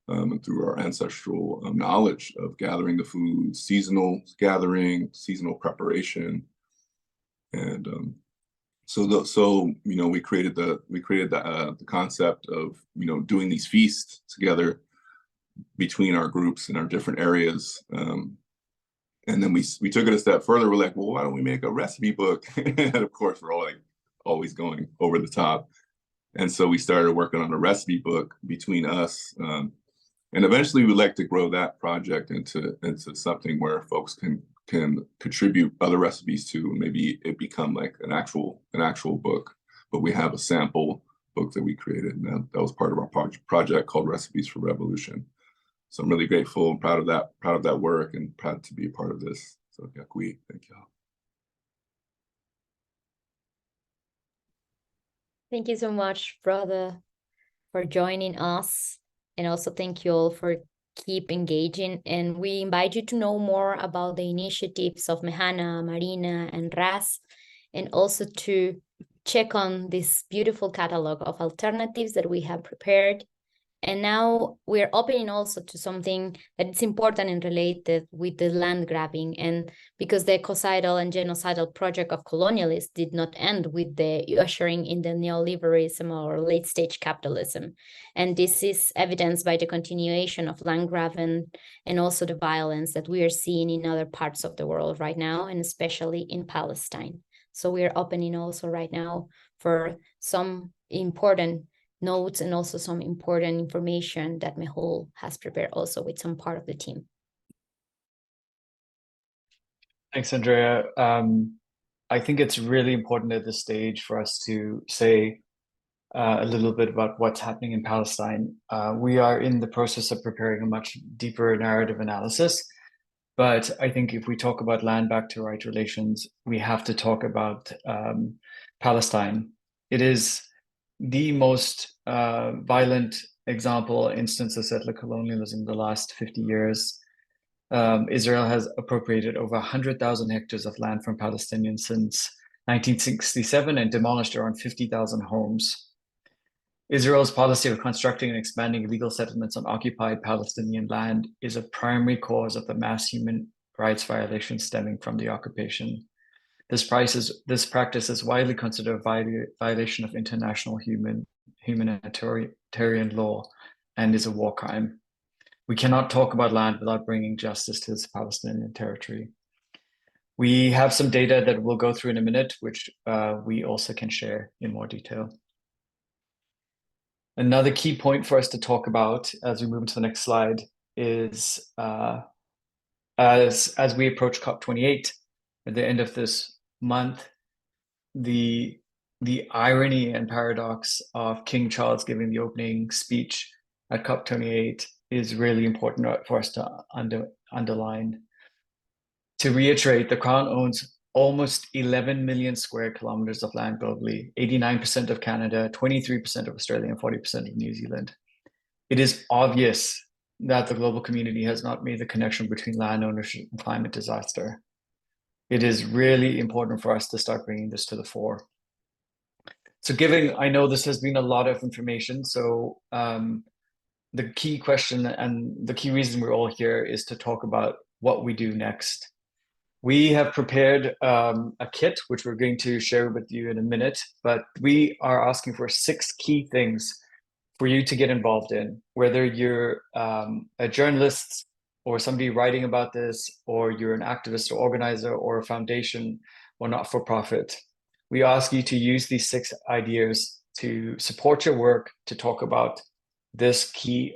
and through our ancestral knowledge of gathering the food, seasonal gathering, seasonal preparation, and so we created the concept of doing these feasts together between our groups in our different areas, and then we took it a step further. We're like, well, why don't we make a recipe book? And of course, we're all like always going over the top, and so we started working on a recipe book between us, and eventually we'd like to grow that project into something where folks can contribute other recipes to, and maybe it become like an actual book. But we have a sample book that we created, and that was part of our project called Recipes for Revolution. So I'm really grateful and proud of that work, and proud to be a part of this. So yakui, thank you. Thank you so much, brother, for joining us, and also thank you all for keep engaging. And we invite you to know more about the initiatives of Mehana, Marina, and Ras, and also to check on this beautiful catalog of alternatives that we have prepared. And now we're opening also to something that is important and related with the land grabbing, and because the ecocidal and genocidal project of colonialists did not end with the ushering in the neoliberalism or late stage capitalism. And this is evidenced by the continuation of land grabbing and also the violence that we are seeing in other parts of the world right now, and especially in Palestine. So we are opening also right now for some important notes and also some important information that Mehul has prepared also with some part of the team. Thanks, Andrea. I think it's really important at this stage for us to say a little bit about what's happening in Palestine. We are in the process of preparing a much deeper narrative analysis, but I think if we talk about land back to right relations, we have to talk about Palestine. It is the most violent instance of settler colonialism in the last 50 years. Israel has appropriated over 100,000 hectares of land from Palestinians since 1967 and demolished around 50,000 homes. Israel's policy of constructing and expanding illegal settlements on occupied Palestinian land is a primary cause of the mass human rights violations stemming from the occupation. This practice is widely considered a violation of international humanitarian law and is a war crime. We cannot talk about land without bringing justice to this Palestinian territory. We have some data that we'll go through in a minute, which we also can share in more detail. Another key point for us to talk about as we move into the next slide is as we approach COP28 at the end of this month, the irony and paradox of King Charles giving the opening speech at COP28 is really important for us to underline. To reiterate, the Crown owns almost 11 million square kilometers of land globally, 89% of Canada, 23% of Australia, and 40% of New Zealand. It is obvious that the global community has not made the connection between land ownership and climate disaster. It is really important for us to start bringing this to the fore. So I know this has been a lot of information, so the key question and the key reason we're all here is to talk about what we do next. We have prepared a kit, which we're going to share with you in a minute, but we are asking for 6 key things for you to get involved in, whether you're a journalist or somebody writing about this, or you're an activist or organizer or a foundation or not-for-profit. We ask you to use these 6 ideas to support your work, to talk about this key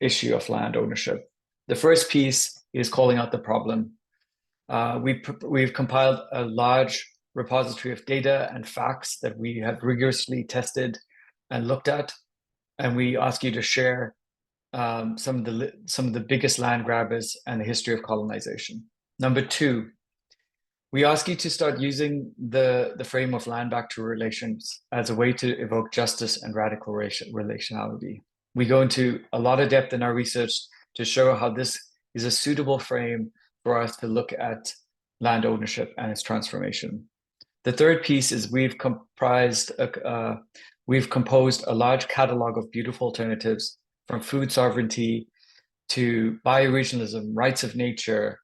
issue of land ownership. The first piece is calling out the problem. We've compiled a large repository of data and facts that we have rigorously tested and looked at, and we ask you to share some of the biggest land grabbers and the history of colonization. Number 2, we ask you to start using the frame of land back to relations as a way to evoke justice and radical relationality. We go into a lot of depth in our research to show how this is a suitable frame for us to look at land ownership and its transformation. The third piece is we've composed a large catalog of beautiful alternatives, from food sovereignty to bioregionalism, rights of nature,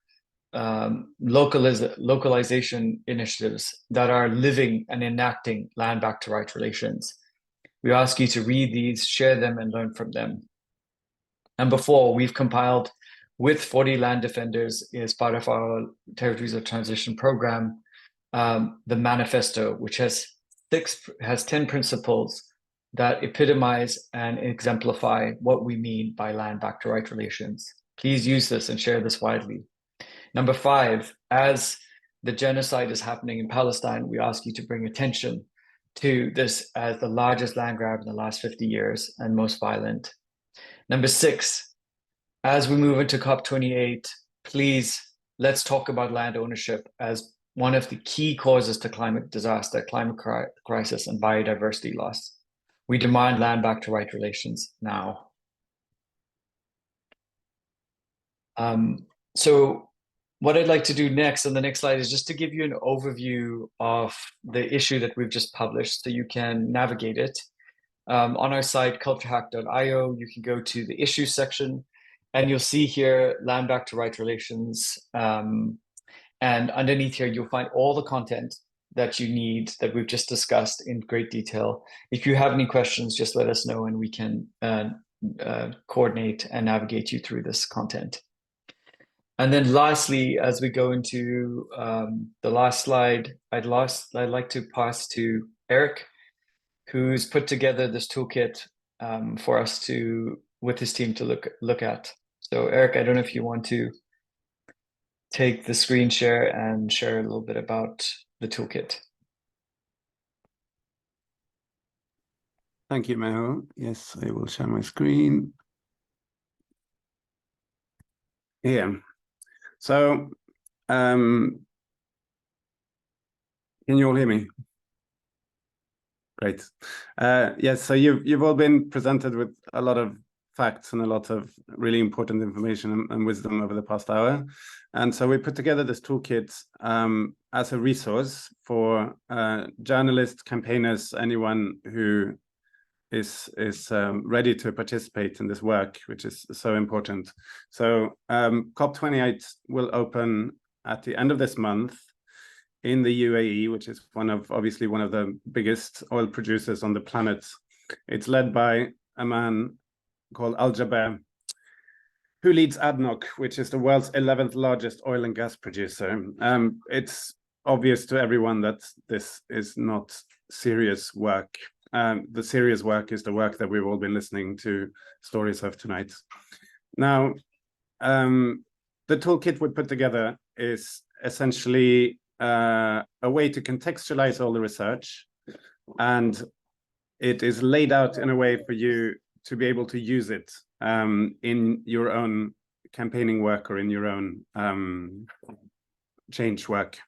localization initiatives that are living and enacting land back to right relations. We ask you to read these, share them, and learn from them. Number 4, we've compiled with 40 land defenders as part of our Territories of Transition program, the manifesto, which has 10 principles that epitomize and exemplify what we mean by land back to right relations. Please use this and share this widely. Number 5, as the genocide is happening in Palestine, we ask you to bring attention to this as the largest land grab in the last 50 years and most violent. Number 6, as we move into COP28, please, let's talk about land ownership as one of the key causes to climate disaster, climate crisis, and biodiversity loss. We demand land back to right relations now. So what I'd like to do next on the next slide is just to give you an overview of the issue that we've just published so you can navigate it. On our site, culturehack.io, you can go to the issues section, and you'll see here land back to right relations. And underneath here, you'll find all the content that you need that we've just discussed in great detail. If you have any questions, just let us know and we can coordinate and navigate you through this content. And then lastly, as we go into the last slide, I'd like to pass to Eric, who's put together this toolkit for us to, with his team, to look at. So Eric, I don't know if you want to take the screen share and share a little bit about the toolkit. Thank you, Meho. Yes, I will share my screen. Here. So, can you all hear me? Great. Yes, so you've all been presented with a lot of facts and a lot of really important information and wisdom over the past hour. And so we put together this toolkit as a resource for journalists, campaigners, anyone who is ready to participate in this work, which is so important. So COP28 will open at the end of this month in the UAE, which is obviously one of the biggest oil producers on the planet. It's led by a man called Al Jaber, who leads ADNOC, which is the world's 11th largest oil and gas producer. It's obvious to everyone that this is not serious work. The serious work is the work that we've all been listening to stories of tonight. Now, the toolkit we put together is essentially a way to contextualize all the research, and it is laid out in a way for you to be able to use it in your own campaigning work or in your own change work,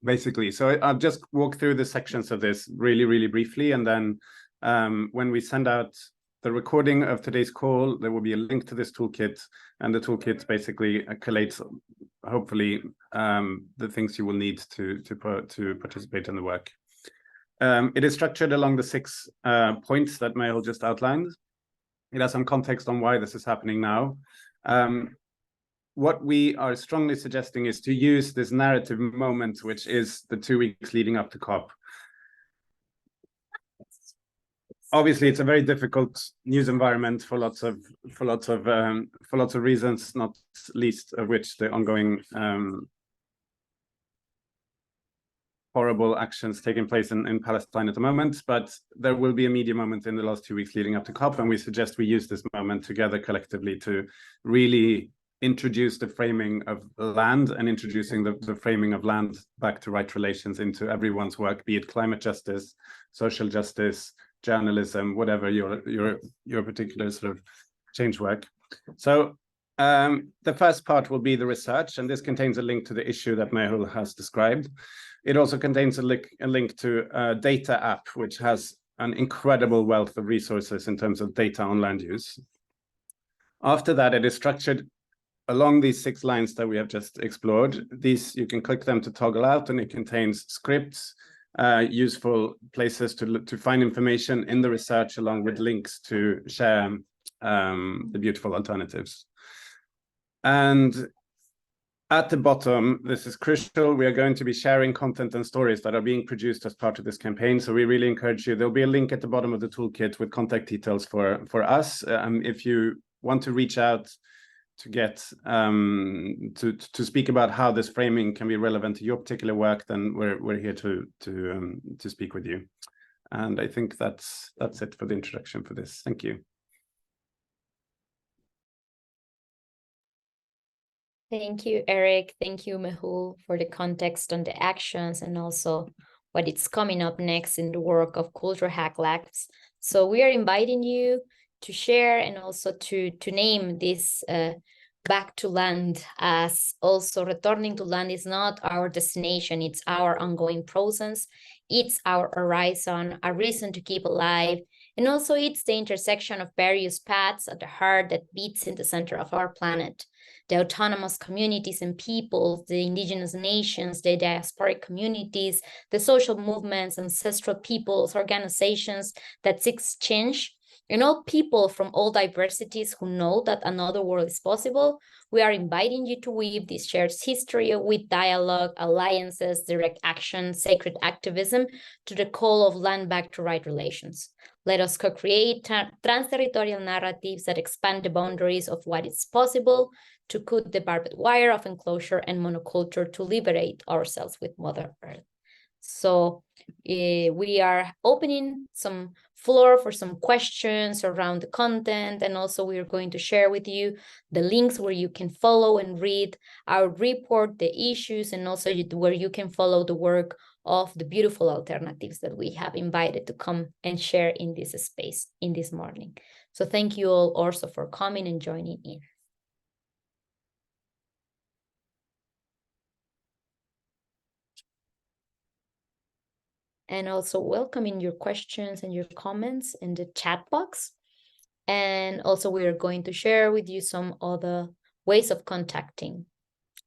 basically. So I'll just walk through the sections of this really, really briefly, and then when we send out the recording of today's call, there will be a link to this toolkit, and the toolkit basically collates, hopefully, the things you will need to participate in the work. It is structured along the 6 points that Mehul just outlined. It has some context on why this is happening now. What we are strongly suggesting is to use this narrative moment, which is the 2 weeks leading up to COP. Obviously, it's a very difficult news environment for lots of reasons, not least of which the ongoing horrible actions taking place in Palestine at the moment. But there will be a media moment in the last 2 weeks leading up to COP, and we suggest we use this moment together collectively to really introduce the framing of land and introducing the framing of land back to right relations into everyone's work, be it climate justice, social justice, journalism, whatever your particular sort of change work. So the first part will be the research, and this contains a link to the issue that Mehul has described. It also contains a link to a data app, which has an incredible wealth of resources in terms of data on land use. After that, it is structured along these 6 lines that we have just explored. These, you can click them to toggle out, and it contains scripts, useful places to find information in the research, along with links to share the beautiful alternatives. And at the bottom, this is crucial, we are going to be sharing content and stories that are being produced as part of this campaign. So we really encourage you. There'll be a link at the bottom of the toolkit with contact details for us. If you want to reach out to get to speak about how this framing can be relevant to your particular work, then we're here to speak with you. And I think that's it for the introduction for this. Thank you. Thank you, Eric. Thank you, Mehul, for the context on the actions and also what is coming up next in the work of Culture Hack Labs. So we are inviting you to share and also to name this back to land, as also returning to land is not our destination, it's our ongoing process, it's our horizon, a reason to keep alive, and also it's the intersection of various paths at the heart that beats in the center of our planet. The autonomous communities and peoples, the indigenous nations, the diasporic communities, the social movements, ancestral peoples, organizations that seek change, and all people from all diversities who know that another world is possible. We are inviting you to weave this shared history with dialogue, alliances, direct action, sacred activism to the call of land back to right relations. Let us co-create trans-territorial narratives that expand the boundaries of what is possible, to cut the barbed wire of enclosure and monoculture to liberate ourselves with Mother Earth. So we are opening some floor for some questions around the content, and also we are going to share with you the links where you can follow and read our report, the issues, and also where you can follow the work of the beautiful alternatives that we have invited to come and share in this space in this morning. So thank you all also for coming and joining in. And also welcoming your questions and your comments in the chat box. And also we are going to share with you some other ways of contacting.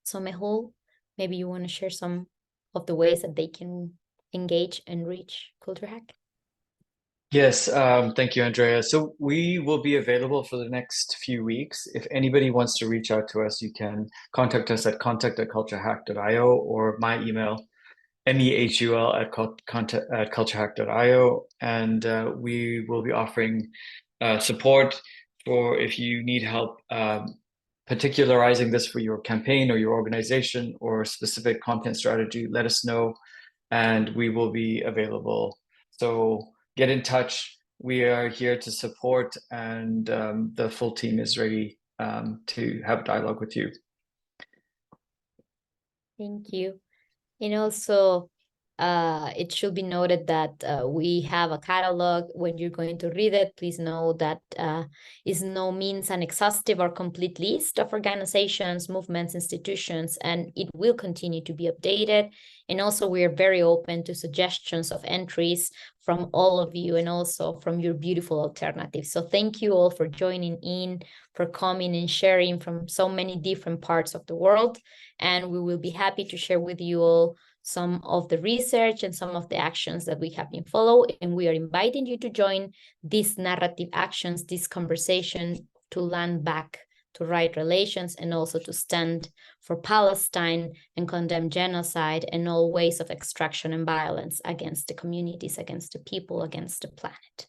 So Mehul, maybe you want to share some of the ways that they can engage and reach Culture Hack? Yes, thank you, Andrea. So we will be available for the next few weeks. If anybody wants to reach out to us, you can contact us at contact@culturehack.io, or my email, mehul@culturehack.io, and we will be offering support for if you need help particularizing this for your campaign or your organization or specific content strategy, let us know and we will be available. So get in touch. We are here to support, and the full team is ready to have dialogue with you. Thank you. And also, it should be noted that we have a catalog. When you're going to read it, please know that is no means an exhaustive or complete list of organizations, movements, institutions, and it will continue to be updated. And also, we are very open to suggestions of entries from all of you and also from your beautiful alternatives. So thank you all for joining in, for coming and sharing from so many different parts of the world. And we will be happy to share with you all some of the research and some of the actions that we have been following. And we are inviting you to join these narrative actions, this conversation to land back to right relations and also to stand for Palestine and condemn genocide and all ways of extraction and violence against the communities, against the people, against the planet.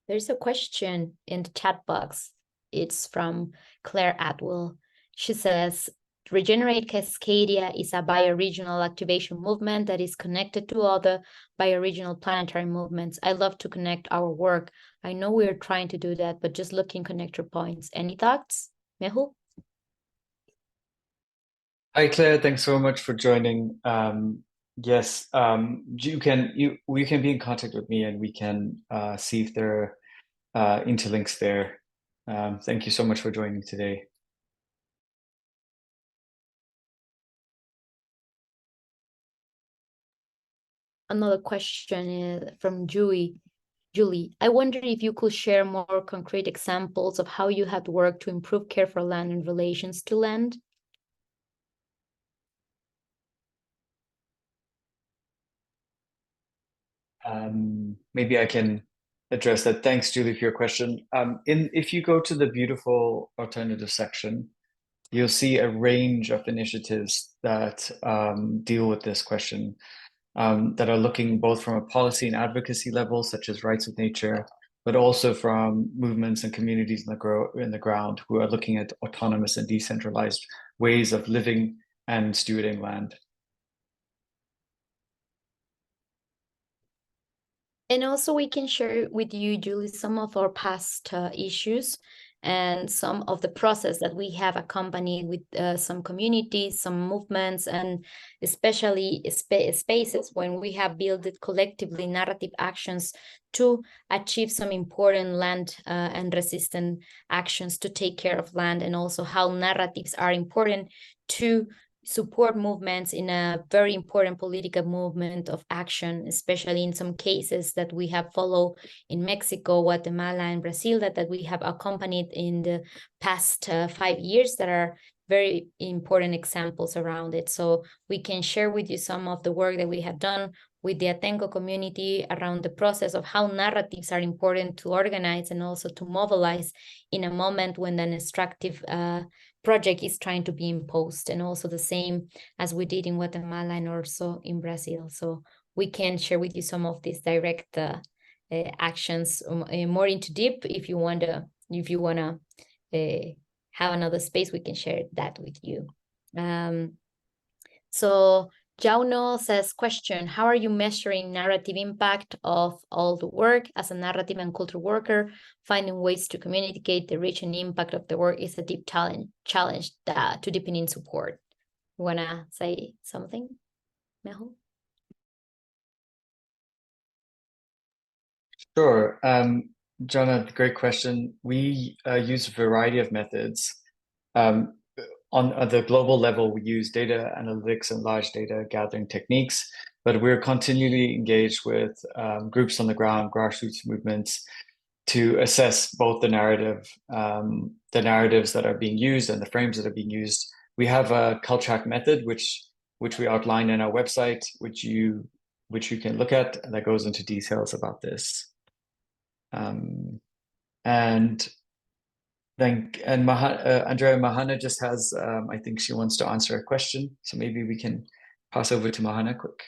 There's a question in the chat box. It's from Claire Atwell. She says, Regenerate Cascadia is a bioregional activation movement that is connected to other bioregional planetary movements. I love to connect our work. I know we're trying to do that, but just looking connector points. Any thoughts, Mehu? Hi, Claire. Thanks so much for joining. Yes, we can be in contact with me and we can see if there are interlinks there. Thank you so much for joining today. Another question is from Julie. I wonder if you could share more concrete examples of how you have worked to improve care for land and relations to land. Maybe I can address that. Thanks, Julie, for your question. If you go to the beautiful alternative section, you'll see a range of initiatives that deal with this question, that are looking both from a policy and advocacy level, such as rights of nature, but also from movements and communities in the ground who are looking at autonomous and decentralized ways of living and stewarding land. And also we can share with you, Julie, some of our past issues and some of the process that we have accompanied with some communities, some movements, and especially spaces when we have built collectively narrative actions to achieve some important land and resistant actions to take care of land, and also how narratives are important to support movements in a very important political movement of action, especially in some cases that we have followed in Mexico, Guatemala, and Brazil that we have accompanied in the past 5 years that are very important examples around it. So we can share with you some of the work that we have done with the Atenco community around the process of how narratives are important to organize and also to mobilize in a moment when an extractive project is trying to be imposed, and also the same as we did in Guatemala and also in Brazil. So we can share with you some of these direct actions more into deep. If you wanna have another space, we can share that with you. So Jauno says, question, how are you measuring narrative impact of all the work? As a narrative and culture worker, finding ways to communicate the reach and impact of the work is a deep challenge to deepen in support. You wanna say something, Mehu? Sure. Jonah, great question. We use a variety of methods. On the global level, we use data analytics and large data gathering techniques, but we're continually engaged with groups on the ground, grassroots movements, to assess both the narratives that are being used and the frames that are being used. We have a CulTrack method, which we outline in our website, which you can look at, and that goes into details about this. And And Andrea Mehana just has, I think she wants to answer a question. So maybe we can pass over to Mehana quick.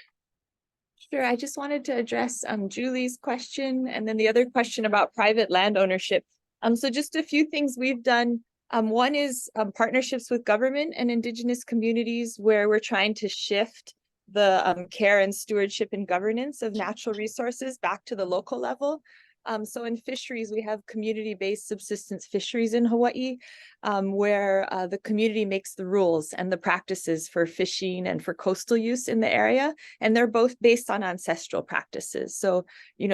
Sure, I just wanted to address Julie's question and then the other question about private land ownership. So just a few things we've done. One is partnerships with government and Indigenous communities where we're trying to shift the care and stewardship and governance of natural resources back to the local level. So in fisheries, we have community-based subsistence fisheries in Hawaii, where the community makes the rules and the practices for fishing and for coastal use in the area. And they're both based on ancestral practices. So,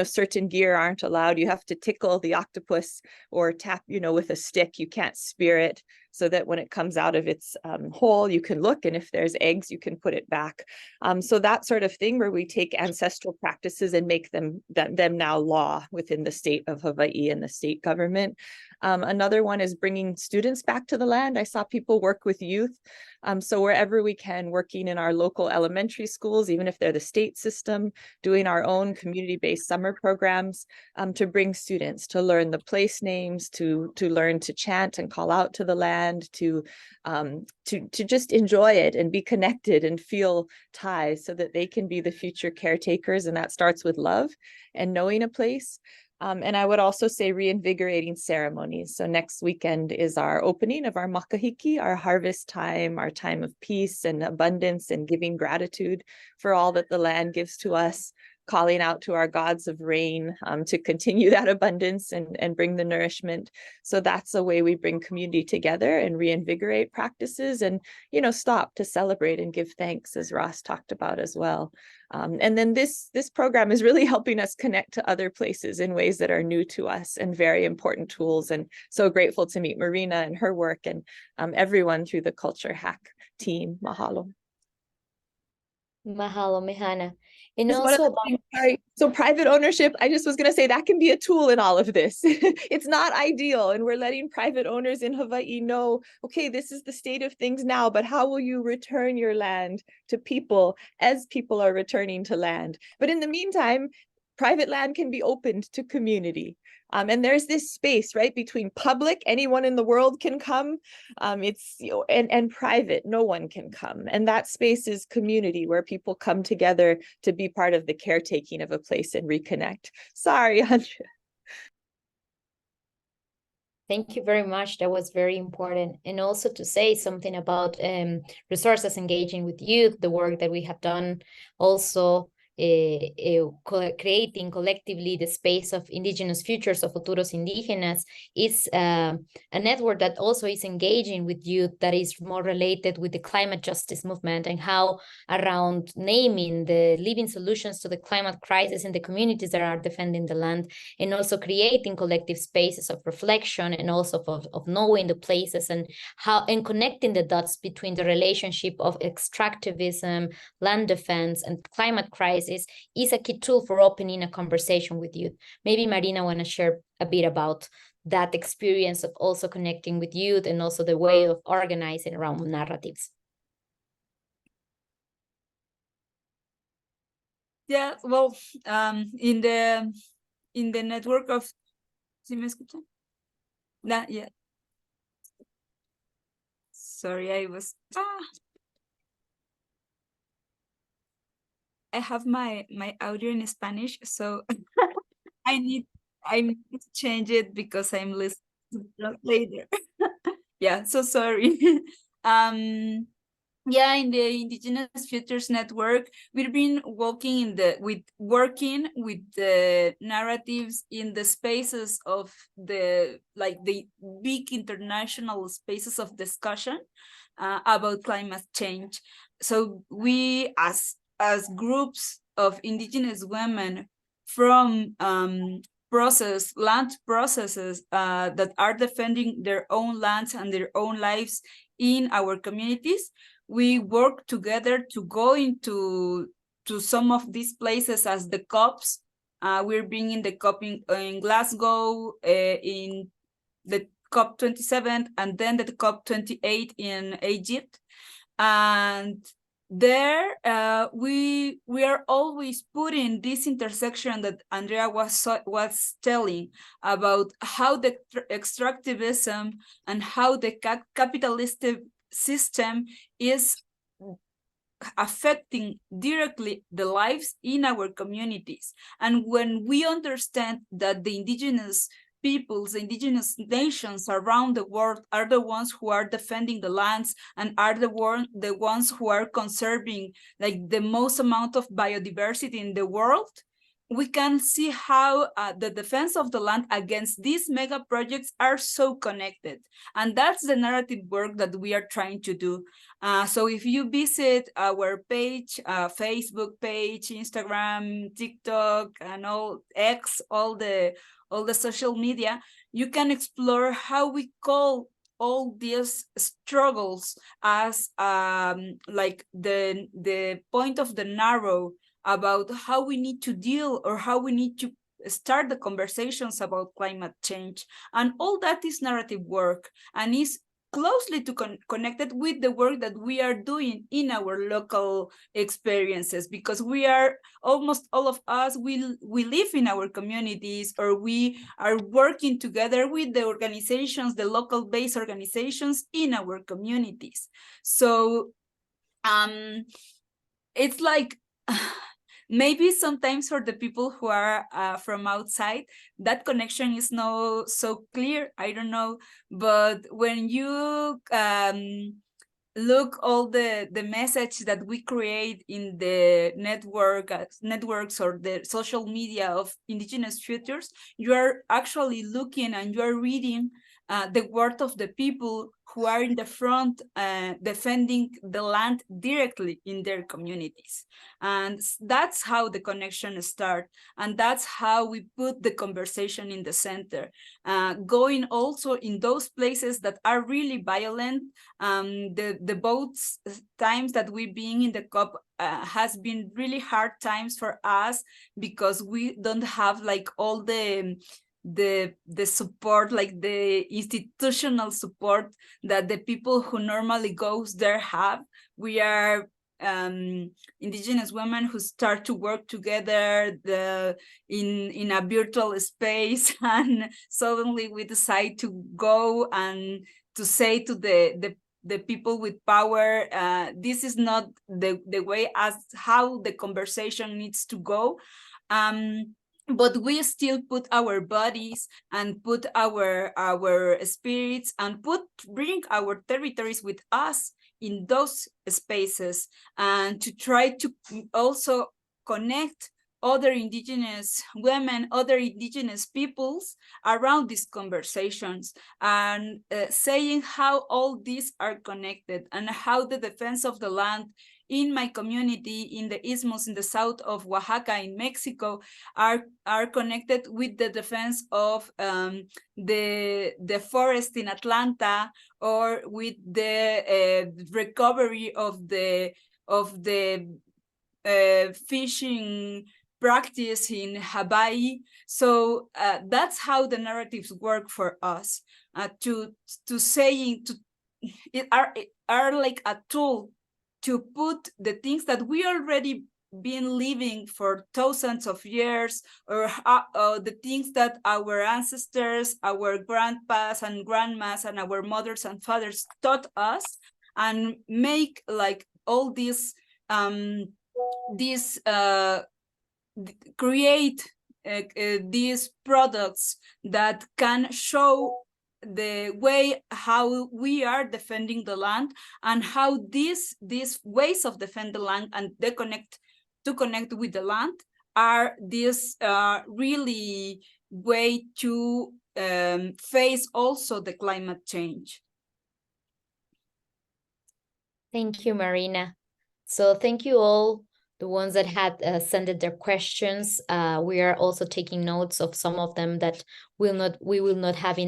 certain gear aren't allowed. You have to tickle the octopus or tap, with a stick. You can't spear it, so that when it comes out of its hole, you can look, and if there's eggs, you can put it back. So that sort of thing where we take ancestral practices and make them now law within the state of Hawaii and the state government. Another one is bringing students back to the land. I saw people work with youth. So wherever we can, working in our local elementary schools, even if they're the state system, doing our own community-based summer programs to bring students to learn the place names, to learn to chant and call out to the land, to just enjoy it and be connected and feel ties so that they can be the future caretakers. And that starts with love and knowing a place. And I would also say reinvigorating ceremonies. So next weekend is our opening of our makahiki, our harvest time, our time of peace and abundance and giving gratitude for all that the land gives to us, calling out to our gods of rain to continue that abundance and bring the nourishment. So that's a way we bring community together and reinvigorate practices and, stop to celebrate and give thanks, as Ross talked about as well. And then this program is really helping us connect to other places in ways that are new to us and very important tools. And so grateful to meet Marina and her work and everyone through the Culture Hack team. Mahalo. Mahalo, Mehana. And Just also sorry. So private ownership, I just was going to say that can be a tool in all of this. It's not ideal. And we're letting private owners in Hawaii know, okay, this is the state of things now, but how will you return your land to people as people are returning to land? But in the meantime, private land can be opened to community. And there's this space, right, between public, anyone in the world can come, and private, no one can come. And that space is community, where people come together to be part of the caretaking of a place and reconnect. Sorry, Andrea. thank you very much. That was very important. And also to say something about resources engaging with youth, the work that we have done also creating collectively the space of Indigenous Futures of Futuros Indigenas is a network that also is engaging with youth that is more related with the climate justice movement and how around naming the living solutions to the climate crisis in the communities that are defending the land, and also creating collective spaces of reflection and also of knowing the places and how and connecting the dots between the relationship of extractivism, land defense, and climate crisis is a key tool for opening a conversation with youth. Maybe Marina want to share a bit about that experience of also connecting with youth and also the way of organizing around narratives. Yeah, well, in the network of, ¿sí me escuchan? Yeah. Sorry, I have my audio in Spanish, so I need to change it because I'm listening to it later. Yeah, so sorry. Yeah, in the Indigenous Futures Network, we've been working with the narratives in the spaces of the big international spaces of discussion about climate change. So we as groups of Indigenous women from land processes that are defending their own lands and their own lives in our communities, we work together to go into some of these places as the COPs. We're bringing the COP in Glasgow, in the COP27, and then the COP28 in Egypt. And there we are always putting this intersection that Andrea was telling about how the extractivism and how the capitalistic system is affecting directly the lives in our communities. And when we understand that the indigenous peoples, the indigenous nations around the world are the ones who are defending the lands and are the ones who are conserving like the most amount of biodiversity in the world, we can see how the defense of the land against these mega projects are so connected. And that's the narrative work that we are trying to do. So if you visit our page, Facebook page, Instagram, TikTok, and all X, all the social media, you can explore how we call all these struggles as like the point of the narrow about how we need to deal or how we need to start the conversations about climate change. And all that is narrative work and is closely connected with the work that we are doing in our local experiences, because we are almost all of us, we live in our communities, or we are working together with the organizations, the local based organizations in our communities. So it's like maybe sometimes for the people who are from outside, that connection is not so clear. I don't know. But when you look all the message that we create in the networks or the social media of Indigenous Futures, you are actually looking and you are reading the word of the people who are in the front defending the land directly in their communities. And that's how the connection starts. And that's how we put the conversation in the center, going also in those places that are really violent. The both times that we've been in the COP has been really hard times for us, because we don't have like all the support, like the institutional support that the people who normally goes there have. We are Indigenous women who start to work together in a virtual space, and suddenly we decide to go and to say to the people with power, this is not the way as how the conversation needs to go. But we still put our bodies and put our spirits and bring our territories with us in those spaces, and to try to also connect other Indigenous women, other Indigenous peoples around these conversations, and saying how all these are connected, and how the defense of the land in my community in the Isthmus in the south of Oaxaca in Mexico are connected with the defense of the forest in Atlanta, or with the recovery of the fishing practice in Hawaii. So that's how the narratives work for us, to saying to it are like a tool to put the things that we already been living for thousands of years, or the things that our ancestors, our grandpas and grandmas, and our mothers and fathers taught us, and make like all these create these products that can show the way how we are defending the land, and how these ways of defend the land and to connect with the land are this really way to face also the climate change. Thank you, Marina. So thank you all, the ones that had sent their questions. We are also taking notes of some of them that we will not have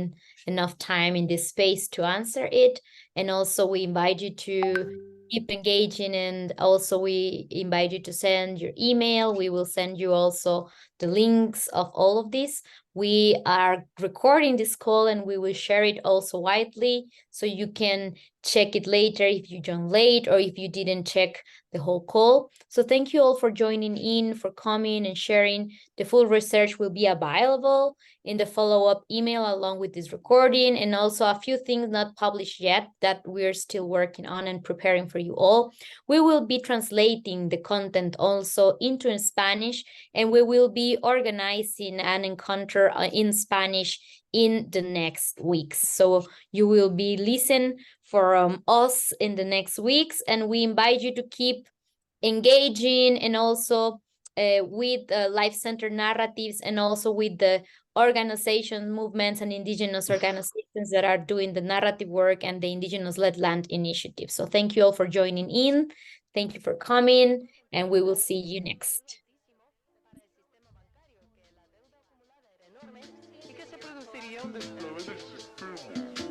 enough time in this space to answer it. And also we invite you to keep engaging, and also we invite you to send your email. We will send you also the links of all of this. We are recording this call and we will share it also widely, so you can check it later if you joined late or if you didn't check the whole call. So thank you all for joining in, for coming and sharing. The full research will be available in the follow-up email along with this recording, and also a few things not published yet that we're still working on and preparing for you all. We will be translating the content also into Spanish, and we will be organizing an encounter in Spanish in the next weeks. So you will be listening from us in the next weeks, and we invite you to keep engaging and also with life-centered narratives, and also with the organizations, movements, and indigenous organizations that are doing the narrative work and the Indigenous-led land initiative. So thank you all for joining in. Thank you for coming, and we will see you next.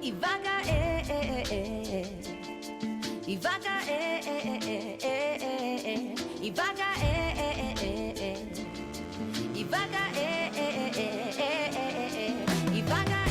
Y vaga, y vaga, y vaga, y vaga, y vaga, y vaga.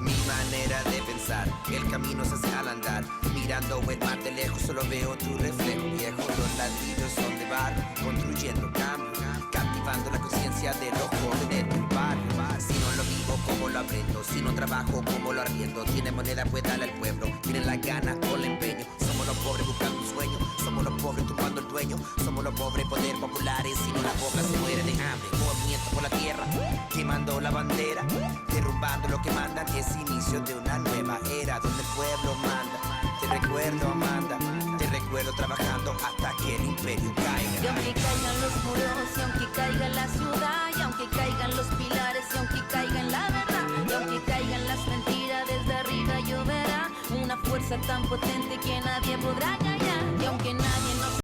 Mi manera de pensar, el camino se hace al andar. Mirando el mar de lejos solo veo tu reflejo viejo. Los ladrillos son de barro, construyendo cambio, captivando la conciencia de los jóvenes del barrio. Si no lo vivo, ¿cómo lo aprendo? Si no trabajo, ¿cómo lo arriendo? Tiene moneda, pues dale al pueblo. Tienen la gana o el empeño. Somos los pobres buscando un sueño. Somos los pobres tumbando el dueño. Somos los pobres poder populares. Si no la boca se muere de hambre. Movimiento por la tierra, quemando la bandera, derrumbando lo que mandan. Es inicio de una nueva era donde el pueblo manda. Te recuerdo, Amanda, te recuerdo trabajando hasta que el imperio caiga. Y aunque caigan los muros, y aunque caiga la ciudad, y aunque caigan los pilares, y aunque caigan la verdad, y aunque caigan las mentiras, desde arriba lloverá una fuerza tan potente que nadie podrá callar. Y aunque nadie nos